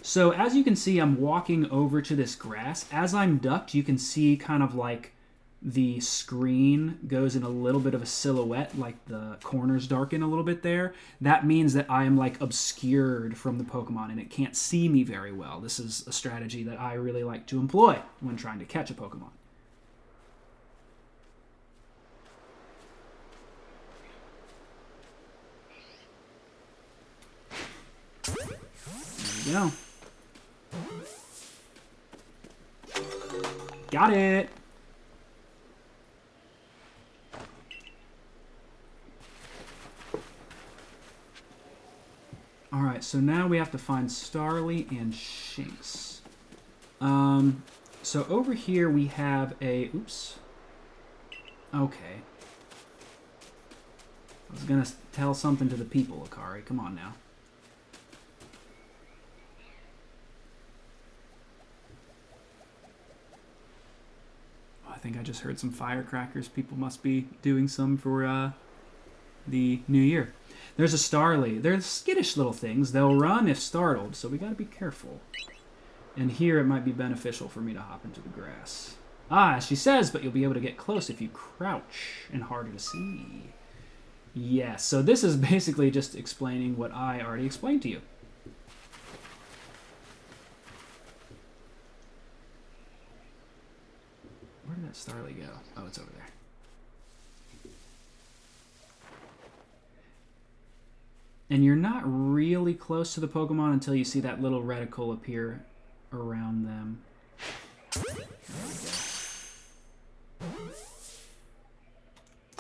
So as you can see, I'm walking over to this grass. As I'm ducked, you can see kind of like the screen goes in a little bit of a silhouette, like the corners darken a little bit there. That means that I am like obscured from the Pokemon and it can't see me very well. This is a strategy that I really like to employ when trying to catch a Pokemon. There we go. Got it! Alright, so now we have to find Starly and Shinx. So over here we have a... Oops. Okay. I was gonna tell something to the people, Akari. Come on now. I think I just heard some firecrackers. People must be doing some for the new year. There's a Starly. They're skittish little things. They'll run if startled, so we gotta be careful. And here it might be beneficial for me to hop into the grass. Ah, she says, but you'll be able to get close if you crouch and harder to see. Yes, so this is basically just explaining what I already explained to you. Where did that Starly go? Oh, it's over there. And you're not really close to the Pokemon until you see that little reticle appear around them. There we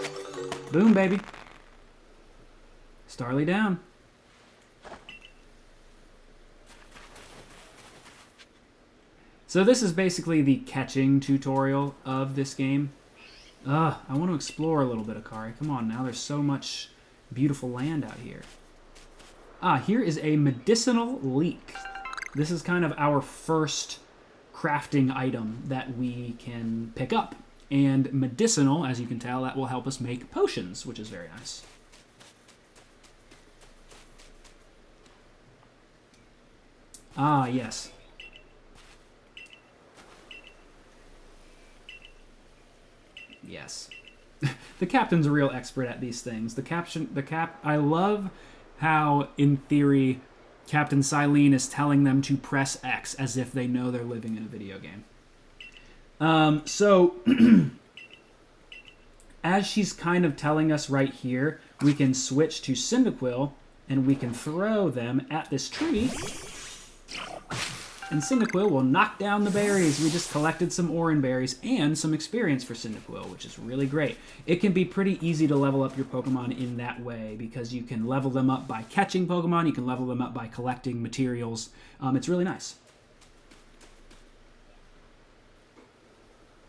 go. Boom, baby. Starly down. So this is basically the catching tutorial of this game. I want to explore a little bit, Akari. Come on now, there's so much beautiful land out here. Here is a medicinal leek. This is kind of our first crafting item that we can pick up. And medicinal, as you can tell, that will help us make potions, which is very nice. Yes. Yes. The captain's a real expert at these things. I love how, in theory, Captain Silene is telling them to press X as if they know they're living in a video game. So, as she's kind of telling us right here, we can switch to Cyndaquil, and we can throw them at this tree, and Cyndaquil will knock down the berries. We just collected some Oran berries and some experience for Cyndaquil, which is really great. It can be pretty easy to level up your Pokemon in that way because you can level them up by catching Pokemon, you can level them up by collecting materials. It's really nice.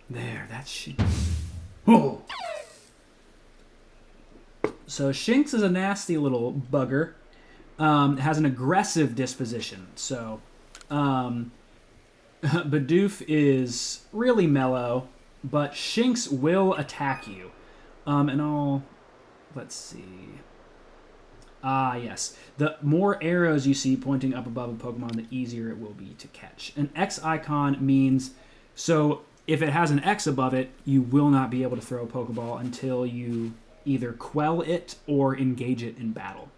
There, that's Shinx. Oh! So Shinx is a nasty little bugger. Has an aggressive disposition, so... Bidoof is really mellow, but Shinx will attack you. Let's see. Yes. The more arrows you see pointing up above a Pokemon, the easier it will be to catch. An X icon means, so if it has an X above it, you will not be able to throw a Pokeball until you either quell it or engage it in battle.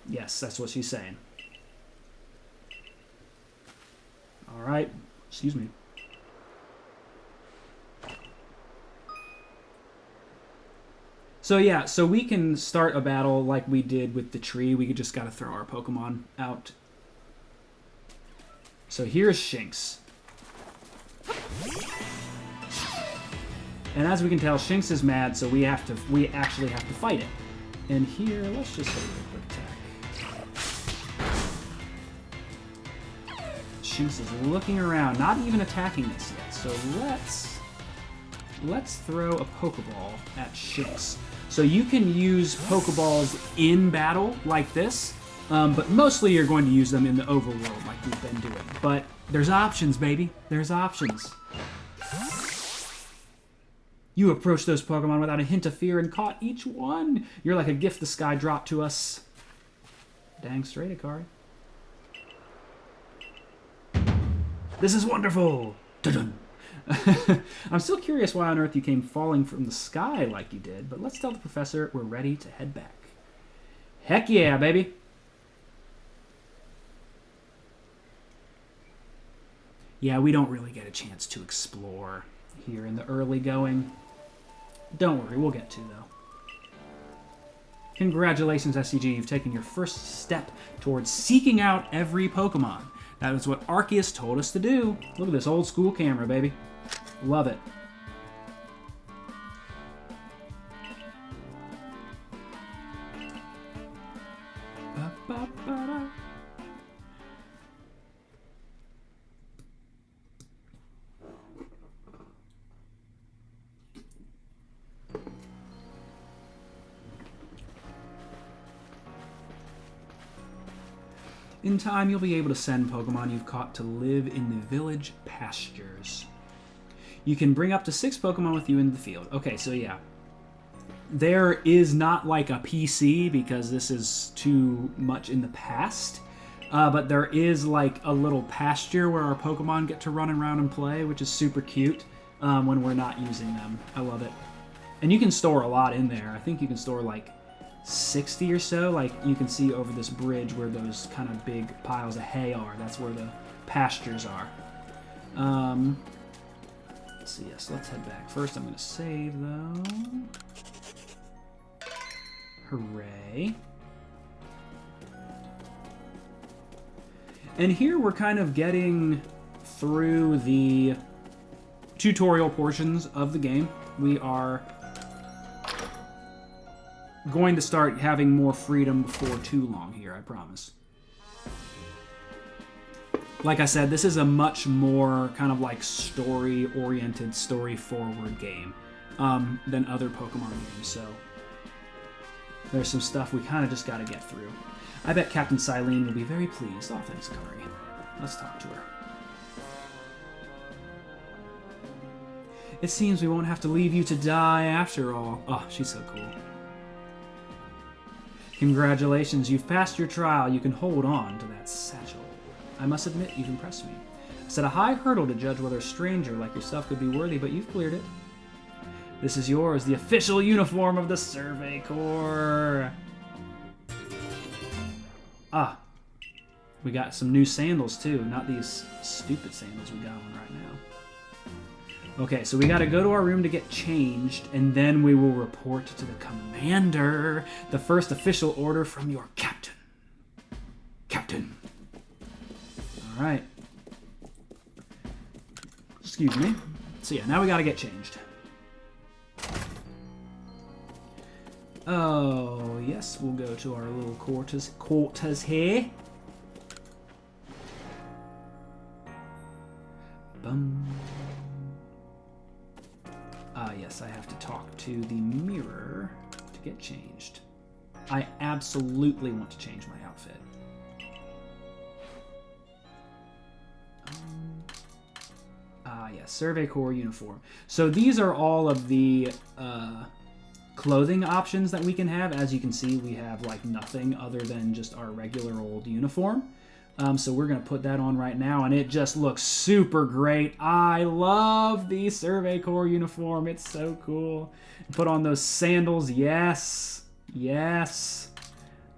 Yes, that's what she's saying. All right, excuse me. So yeah, so we can start a battle like we did with the tree. We just got to throw our Pokemon out. So here's Shinx. And as we can tell, Shinx is mad, so we actually have to fight it. And here, let's just hit a quick attack. Shinx is looking around, not even attacking this yet. So let's throw a Pokeball at Shinx. So you can use Pokeballs in battle like this, But mostly you're going to use them in the overworld like we've been doing. But there's options, baby. There's options. You approached those Pokemon without a hint of fear and caught each one. You're like a gift the sky dropped to us. Dang straight, Akari. This is wonderful. Dun-dun. I'm still curious why on earth you came falling from the sky like you did, but let's tell the professor we're ready to head back. Heck yeah, baby. Yeah, we don't really get a chance to explore here in the early going. Don't worry, we'll get to, though. Congratulations, SCG. You've taken your first step towards seeking out every Pokemon. That is what Arceus told us to do. Look at this old school camera, baby. Love it. In time, you'll be able to send Pokemon you've caught to live in the village pastures. You can bring up to 6 Pokemon with you in the field. Okay, so yeah. There is not like a PC because this is too much in the past. But there is like a little pasture where our Pokemon get to run around and play, which is super cute when we're not using them. I love it. And you can store a lot in there. I think you can store like 60 or so. Like you can see over this bridge where those kind of big piles of hay are. That's where the pastures are. So yes, let's head back. First I'm going to save though. Hooray. And here we're kind of getting through the tutorial portions of the game. We are going to start having more freedom before too long here, I promise. Like I said, this is a much more kind of like story-oriented, story-forward game than other Pokemon games, so there's some stuff we kind of just got to get through. I bet Captain Silene will be very pleased. Oh, thanks, Kari. Let's talk to her. It seems we won't have to leave you to die after all. Oh, she's so cool. Congratulations, you've passed your trial. You can hold on to that satchel. I must admit, you've impressed me. I set a high hurdle to judge whether a stranger like yourself could be worthy, but you've cleared it. This is yours, the official uniform of the Survey Corps. Ah, we got some new sandals too, not these stupid sandals we got on right now. Okay, so we gotta go to our room to get changed, and then we will report to the commander. The first official order from your captain. Captain. Alright. Excuse me. So yeah, now we gotta get changed. Oh, yes, we'll go to our little quarters here. Bum. Yes, I have to talk to the mirror to get changed. I absolutely want to change my outfit. Yes, Survey Corps uniform. So these are all of the clothing options that we can have. As you can see, we have like nothing other than just our regular old uniform. So we're going to put that on right now, and it just looks super great. I love the Survey Corps uniform. It's so cool. Put on those sandals. Yes. Yes.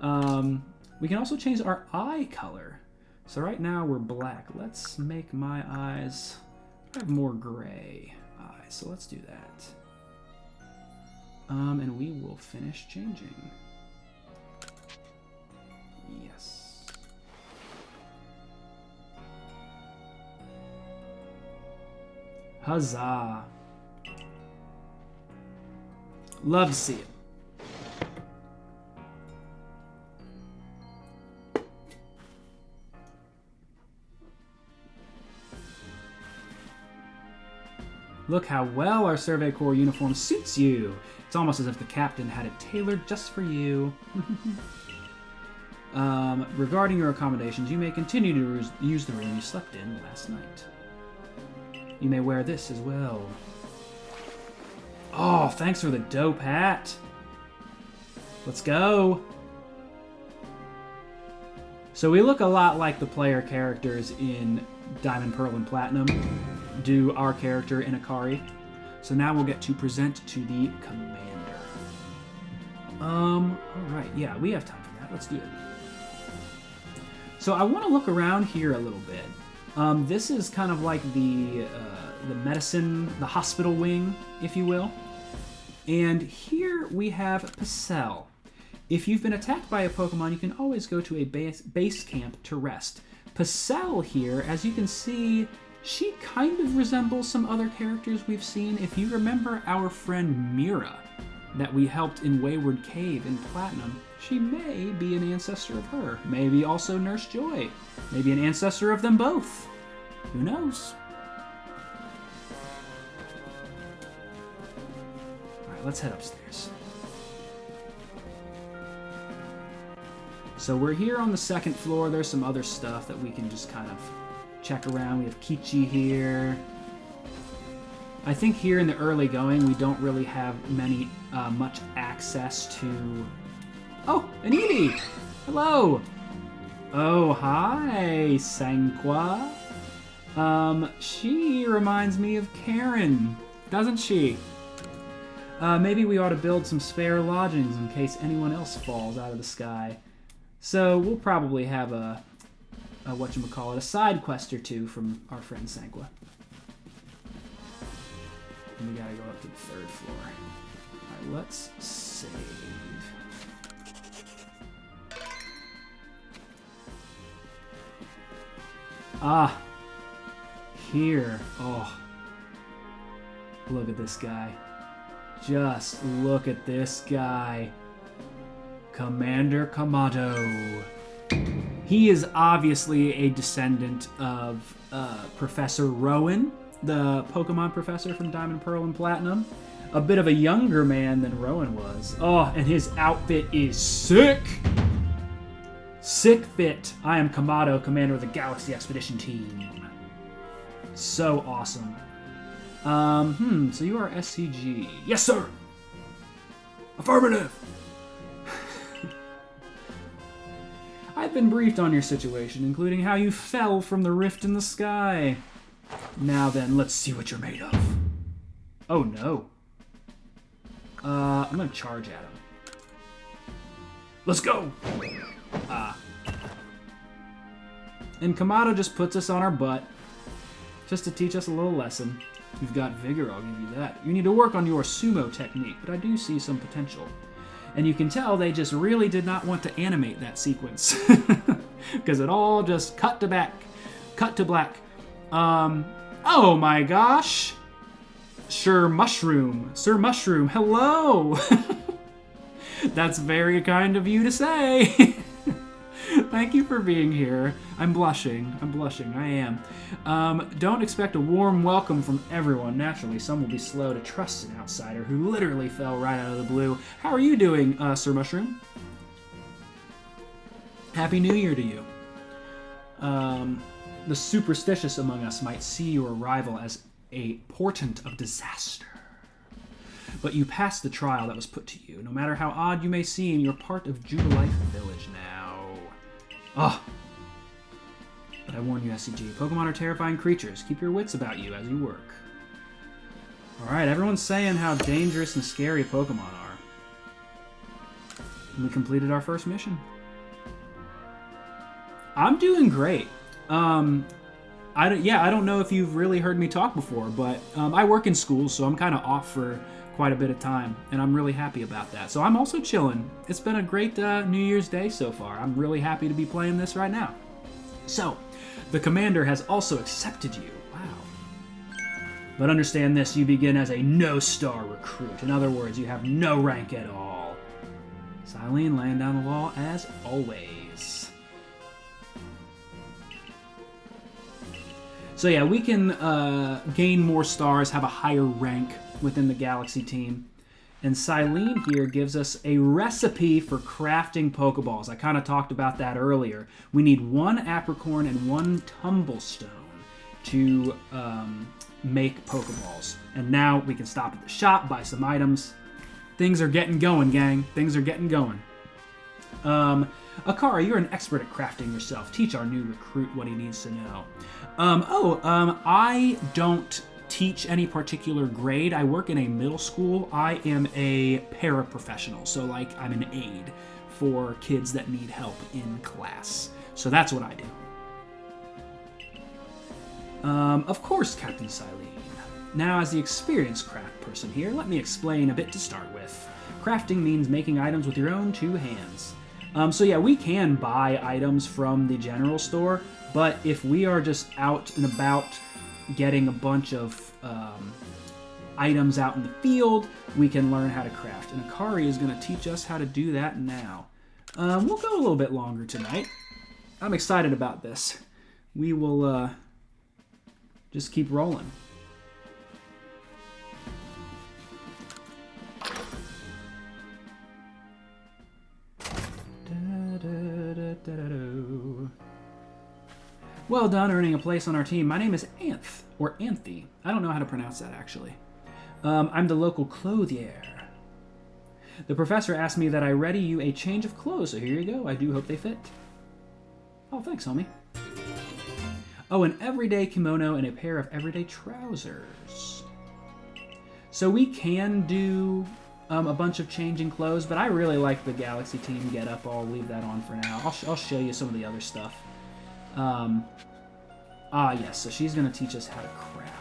We can also change our eye color. So right now we're black. Let's make my eyes... I have more gray eyes, so let's do that. And we will finish changing. Yes. Huzzah. Love to see it. Look how well our Survey Corps uniform suits you. It's almost as if the captain had it tailored just for you. Regarding your accommodations, you may continue to use the room you slept in last night. You may wear this as well. Oh, thanks for the dope hat. Let's go. So we look a lot like the player characters in Diamond, Pearl, and Platinum do our character in Akari. So now we'll get to present to the commander. Alright, yeah, we have time for that. Let's do it. So I want to look around here a little bit. This is kind of like the medicine, the hospital wing, if you will. And here we have Picel. If you've been attacked by a Pokemon, you can always go to a base camp to rest. Picel here, as you can see, she kind of resembles some other characters we've seen. If you remember our friend Mira that we helped in Wayward Cave in Platinum, she may be an ancestor of her. Maybe also Nurse Joy. Maybe an ancestor of them both. Who knows? Alright, let's head upstairs. So we're here on the second floor. There's some other stuff that we can just kind of check around. We have Kichi here. I think here in the early going, we don't really have much access to... Oh, an Eevee! Hello! Oh, hi, Sanqua. She reminds me of Karen, doesn't she? Maybe we ought to build some spare lodgings in case anyone else falls out of the sky. So we'll probably have a a side quest or two from our friend Sanqua. And we gotta go up to the third floor. Alright, let's save. Ah, here. Oh, look at this guy. Just look at this guy. Commander Kamado. He is obviously a descendant of Professor Rowan, the Pokemon professor from Diamond, Pearl, and Platinum. A bit of a younger man than Rowan was. Oh, and his outfit is sick! Sick fit. I am Kamado, commander of the Galaxy Expedition Team. So awesome. So you are SCG. Yes, sir! Affirmative! I've been briefed on your situation, including how you fell from the rift in the sky. Now then, let's see what you're made of. Oh no. I'm gonna charge at him. Let's go! And Kamado just puts us on our butt, just to teach us a little lesson. You've got vigor, I'll give you that. You need to work on your sumo technique, but I do see some potential. And you can tell they just really did not want to animate that sequence. Because it all just cut to black. Oh my gosh! Sir Mushroom, hello! That's very kind of you to say. Thank you for being here. I'm blushing, I am. Don't expect a warm welcome from everyone. Naturally, some will be slow to trust an outsider who literally fell right out of the blue. How are you doing, Sir Mushroom? Happy New Year to you. The superstitious among us might see your arrival as a portent of disaster. But you passed the trial that was put to you. No matter how odd you may seem, you're part of Jubilife Village now. Oh. But I warn you, SCG, Pokemon are terrifying creatures. Keep your wits about you as you work. Alright, everyone's saying how dangerous and scary Pokemon are. And we completed our first mission. I'm doing great. I don't know if you've really heard me talk before, but I work in school, so I'm kind of off for quite a bit of time, and I'm really happy about that. So I'm also chilling. It's been a great New Year's Day so far. I'm really happy to be playing this right now. So, the commander has also accepted you. Wow. But understand this, you begin as a no-star recruit. In other words, you have no rank at all. Silene laying down the law as always. So yeah, we can gain more stars, have a higher rank within the Galaxy team. And Silene here gives us a recipe for crafting Pokeballs. I kind of talked about that earlier. We need 1 apricorn and 1 tumblestone to make Pokeballs. And now we can stop at the shop, buy some items. Things are getting going, gang. Things are getting going. Akara, you're an expert at crafting yourself. Teach our new recruit what he needs to know. I don't teach any particular grade. I work in a middle school. I am a paraprofessional, so like I'm an aide for kids that need help in class. So that's what I do. Of course, Captain Silene. Now, as the experienced craft person here, let me explain a bit to start with. Crafting means making items with your own 2 hands. So yeah, we can buy items from the general store, but if we are just out and about getting a bunch of items out in the field, we can learn how to craft. And Akari is going to teach us how to do that now. We'll go a little bit longer tonight. I'm excited about this. We will just keep rolling. Well done earning a place on our team. My name is Anth, or Anthe. I don't know how to pronounce that, actually. I'm the local clothier. The professor asked me that I ready you a change of clothes, so here you go. I do hope they fit. Oh, thanks, homie. Oh, an everyday kimono and a pair of everyday trousers. So we can do a bunch of changing clothes, but I really like the Galaxy Team getup. I'll leave that on for now. I'll show you some of the other stuff. Yes, so she's going to teach us how to craft.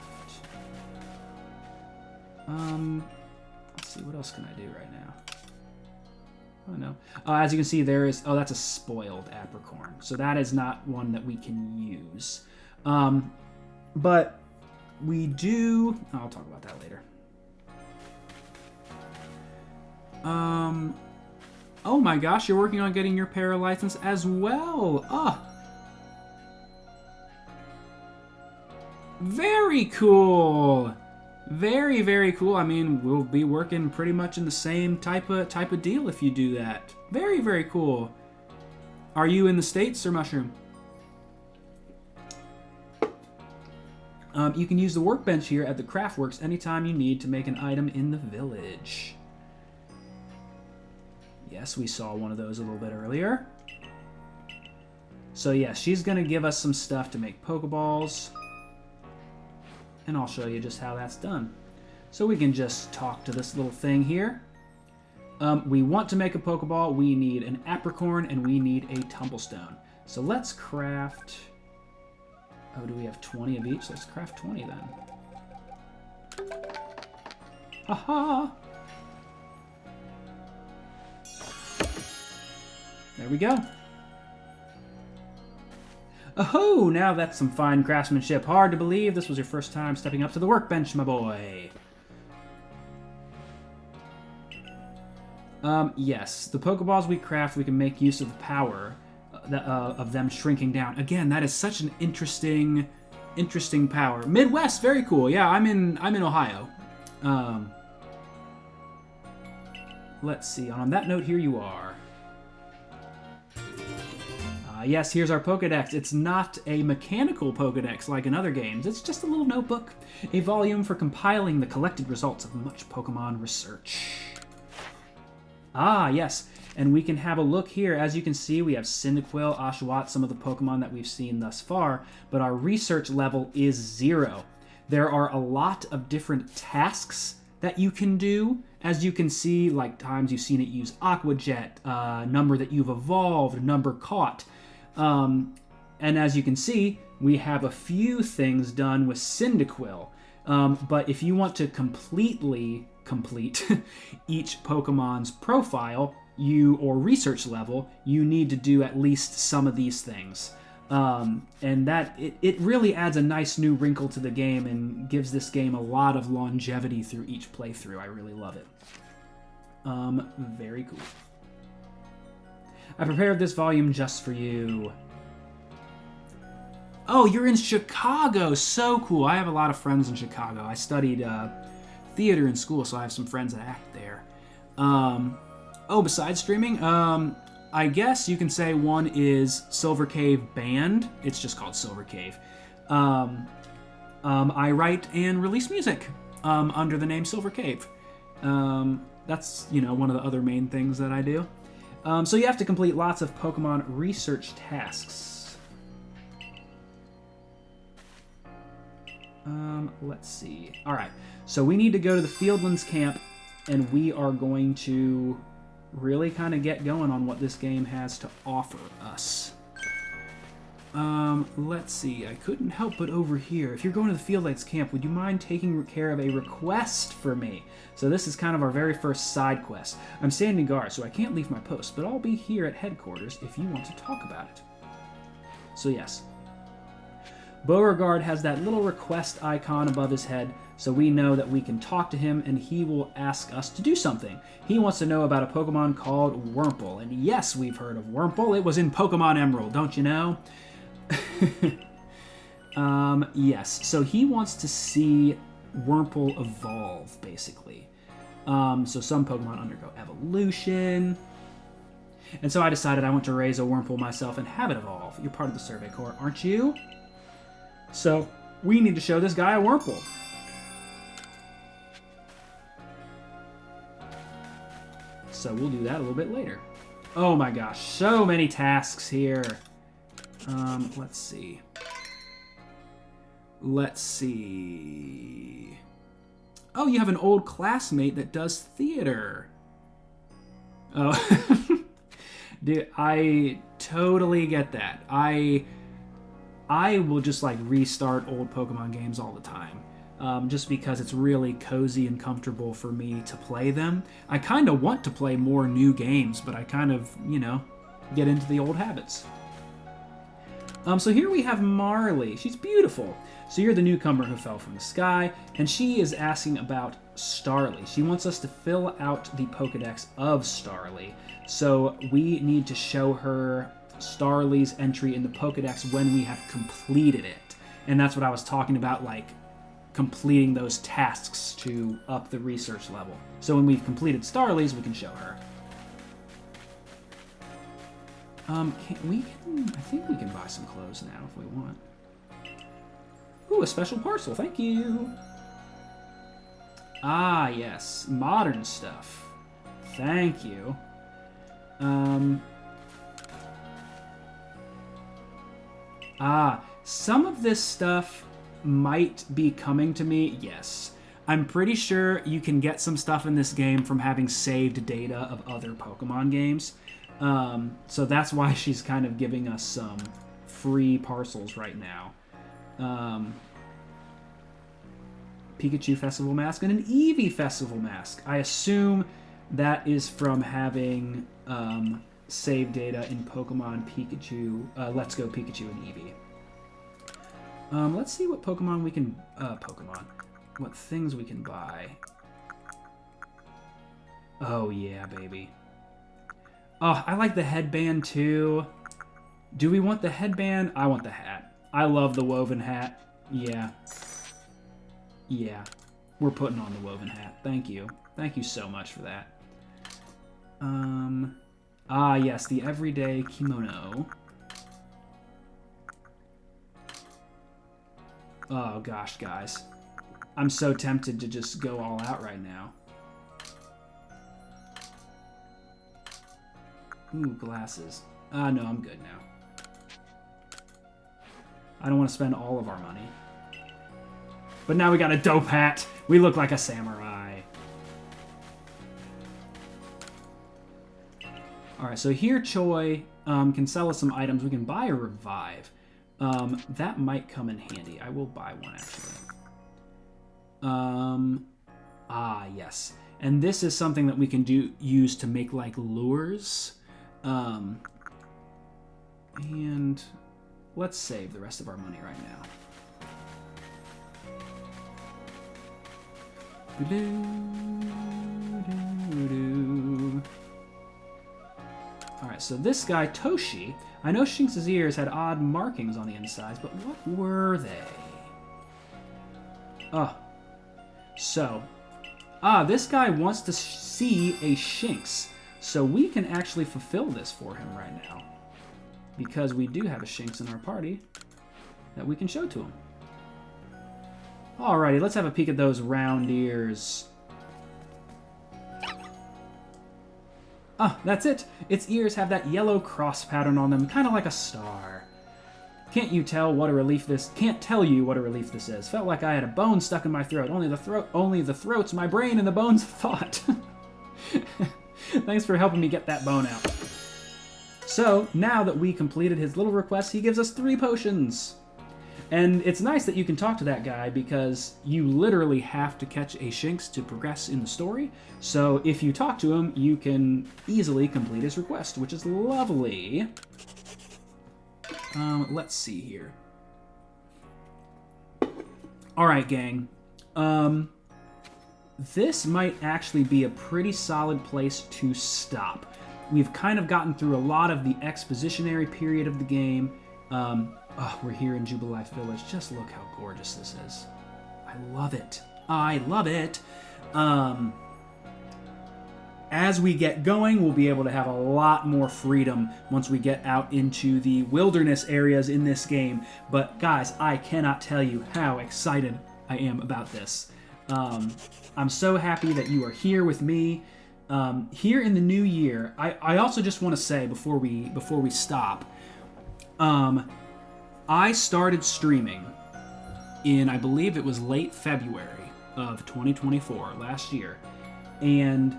Let's see, what else can I do right now? Oh, no. As you can see, there is... Oh, that's a spoiled apricorn. So that is not one that we can use. But we do... I'll talk about that later. Oh my gosh, you're working on getting your para license as well. Very cool. Very, very cool. I mean, we'll be working pretty much in the same type of deal if you do that. Very, very cool. Are you in the States or Mushroom? You can use the workbench here at the Craftworks anytime you need to make an item in the village. Yes, we saw one of those a little bit earlier. So yeah, she's going to give us some stuff to make Pokeballs. And I'll show you just how that's done. So we can just talk to this little thing here. We want to make a Pokeball. We need an apricorn and we need a tumblestone. So let's craft... Oh, do we have 20 of each? Let's craft 20 then. Haha! There we go. Oh, now that's some fine craftsmanship. Hard to believe this was your first time stepping up to the workbench, my boy. Yes, the Pokeballs we craft, we can make use of the power of them shrinking down. Again, that is such an interesting power. Midwest, very cool. Yeah, I'm in Ohio. Let's see. On that note, here you are. Yes, here's our Pokedex. It's not a mechanical Pokedex like in other games. It's just a little notebook, a volume for compiling the collected results of much Pokemon research. Yes, and we can have a look here. As you can see, we have Cyndaquil, Oshawott, some of the Pokemon that we've seen thus far, but our research level is 0. There are a lot of different tasks that you can do. As you can see, like times you've seen it use Aqua Jet, number that you've evolved, number caught. And as you can see, we have a few things done with Cyndaquil. But if you want to completely complete each Pokemon's profile, or research level, you need to do at least some of these things. And that it really adds a nice new wrinkle to the game and gives this game a lot of longevity through each playthrough. I really love it. Very cool. I prepared this volume just for you. Oh, you're in Chicago. So cool. I have a lot of friends in Chicago. I studied theater in school, so I have some friends that act there. Oh, besides streaming, I guess you can say one is Silver Cave Band. It's just called Silver Cave. I write and release music under the name Silver Cave. That's, one of the other main things that I do. So you have to complete lots of Pokemon research tasks. Let's see. All right, so we need to go to the Fieldlands camp, and we are going to really kind of get going on what this game has to offer us. Let's see. I couldn't help but overhear. If you're going to the Fieldlands camp, would you mind taking care of a request for me? So this is kind of our very first side quest. I'm standing guard, so I can't leave my post, but I'll be here at headquarters if you want to talk about it. So yes. Beauregard has that little request icon above his head, so we know that we can talk to him and he will ask us to do something. He wants to know about a Pokemon called Wurmple, and yes, we've heard of Wurmple. It was in Pokemon Emerald, don't you know? Yes, so he wants to see Wurmple evolve, basically. So some Pokemon undergo evolution. And so I decided I want to raise a Wurmple myself and have it evolve. You're part of the Survey Corps, aren't you? So we need to show this guy a Wurmple. So we'll do that a little bit later. Oh my gosh, so many tasks here. Let's see. Let's see. Oh, you have an old classmate that does theater. Oh, dude, I totally get that. I will just like restart old Pokemon games all the time. Just because it's really cozy and comfortable for me to play them. I kind of want to play more new games, but I kind of, get into the old habits. So here we have Marley. She's beautiful. So you're the newcomer who fell from the sky, and she is asking about Starly. She wants us to fill out the Pokedex of Starly. So we need to show her Starly's entry in the Pokedex when we have completed it. And that's what I was talking about, like completing those tasks to up the research level. So when we've completed Starly's, we can show her. I think we can buy some clothes now if we want. Ooh, a special parcel, thank you. Ah, yes, modern stuff. Thank you. Some of this stuff might be coming to me, yes. I'm pretty sure you can get some stuff in this game from having saved data of other Pokemon games. So that's why she's kind of giving us some free parcels right now. Pikachu Festival Mask and an Eevee Festival Mask. I assume that is from having save data in Pokemon Pikachu, Let's Go Pikachu and Eevee. Let's see what Pokemon we can, what things we can buy. Oh yeah, baby. Oh, I like the headband too. Do we want the headband? I want the hat. I love the woven hat. Yeah. Yeah. We're putting on the woven hat. Thank you. Thank you so much for that. Yes, the everyday kimono. Oh gosh, guys. I'm so tempted to just go all out right now. Ooh, glasses. No, I'm good now. I don't want to spend all of our money. But now we got a dope hat. We look like a samurai. Alright, so here Choi can sell us some items. We can buy a revive. That might come in handy. I will buy one, actually. Yes. And this is something that we can use to make, like, lures. And let's save the rest of our money right now. Alright, so this guy, Toshi, I know Shinx's ears had odd markings on the insides, but what were they? Oh. So, This guy wants to see a Shinx. So we can actually fulfill this for him right now. Because we do have a Shinx in our party that we can show to him. Alrighty, let's have a peek at those round ears. That's it. Its ears have that yellow cross pattern on them, kind of like a star. Can't you tell what a relief this... Can't tell you what a relief this is. Felt like I had a bone stuck in my throat. Only the throat's my brain and the bone's thought. Thanks for helping me get that bone out. So, now that we completed his little request, he gives us 3 potions. And it's nice that you can talk to that guy because you literally have to catch a Shinx to progress in the story. So if you talk to him, you can easily complete his request, which is lovely. Let's see here. Alright, gang. This might actually be a pretty solid place to stop. We've kind of gotten through a lot of the expositionary period of the game. We're here in Jubilife Village. Just look how gorgeous this is. I love it. I love it. As we get going, we'll be able to have a lot more freedom once we get out into the wilderness areas in this game. But guys, I cannot tell you how excited I am about this. I'm so happy that you are here with me. Here in the new year, I also just want to say before we stop, I started streaming in, I believe it was late February of 2024, last year, and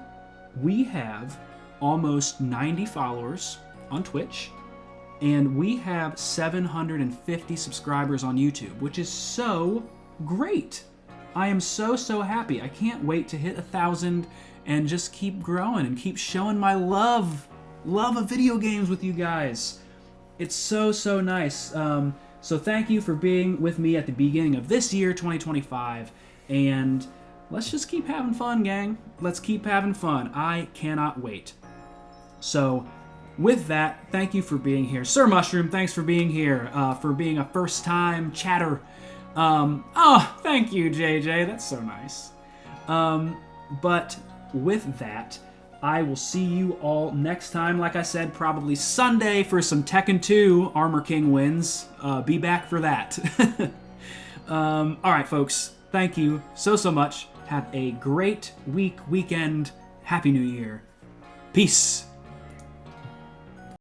we have almost 90 followers on Twitch, and we have 750 subscribers on YouTube, which is so great. I am so happy. I can't wait to hit 1,000 and just keep growing and keep showing my love of video games with you guys. It's so nice. So thank you for being with me at the beginning of this year, 2025, and let's just keep having fun, gang. Let's keep having fun. I cannot wait. So with that, thank you for being here. Sir Mushroom, thanks for being here, for being a first-time chatter. Thank you, JJ. That's so nice. But with that, I will see you all next time. Like I said, probably Sunday for some Tekken 2 Armor King wins. Be back for that. All right, folks. Thank you so much. Have a great weekend. Happy New Year. Peace.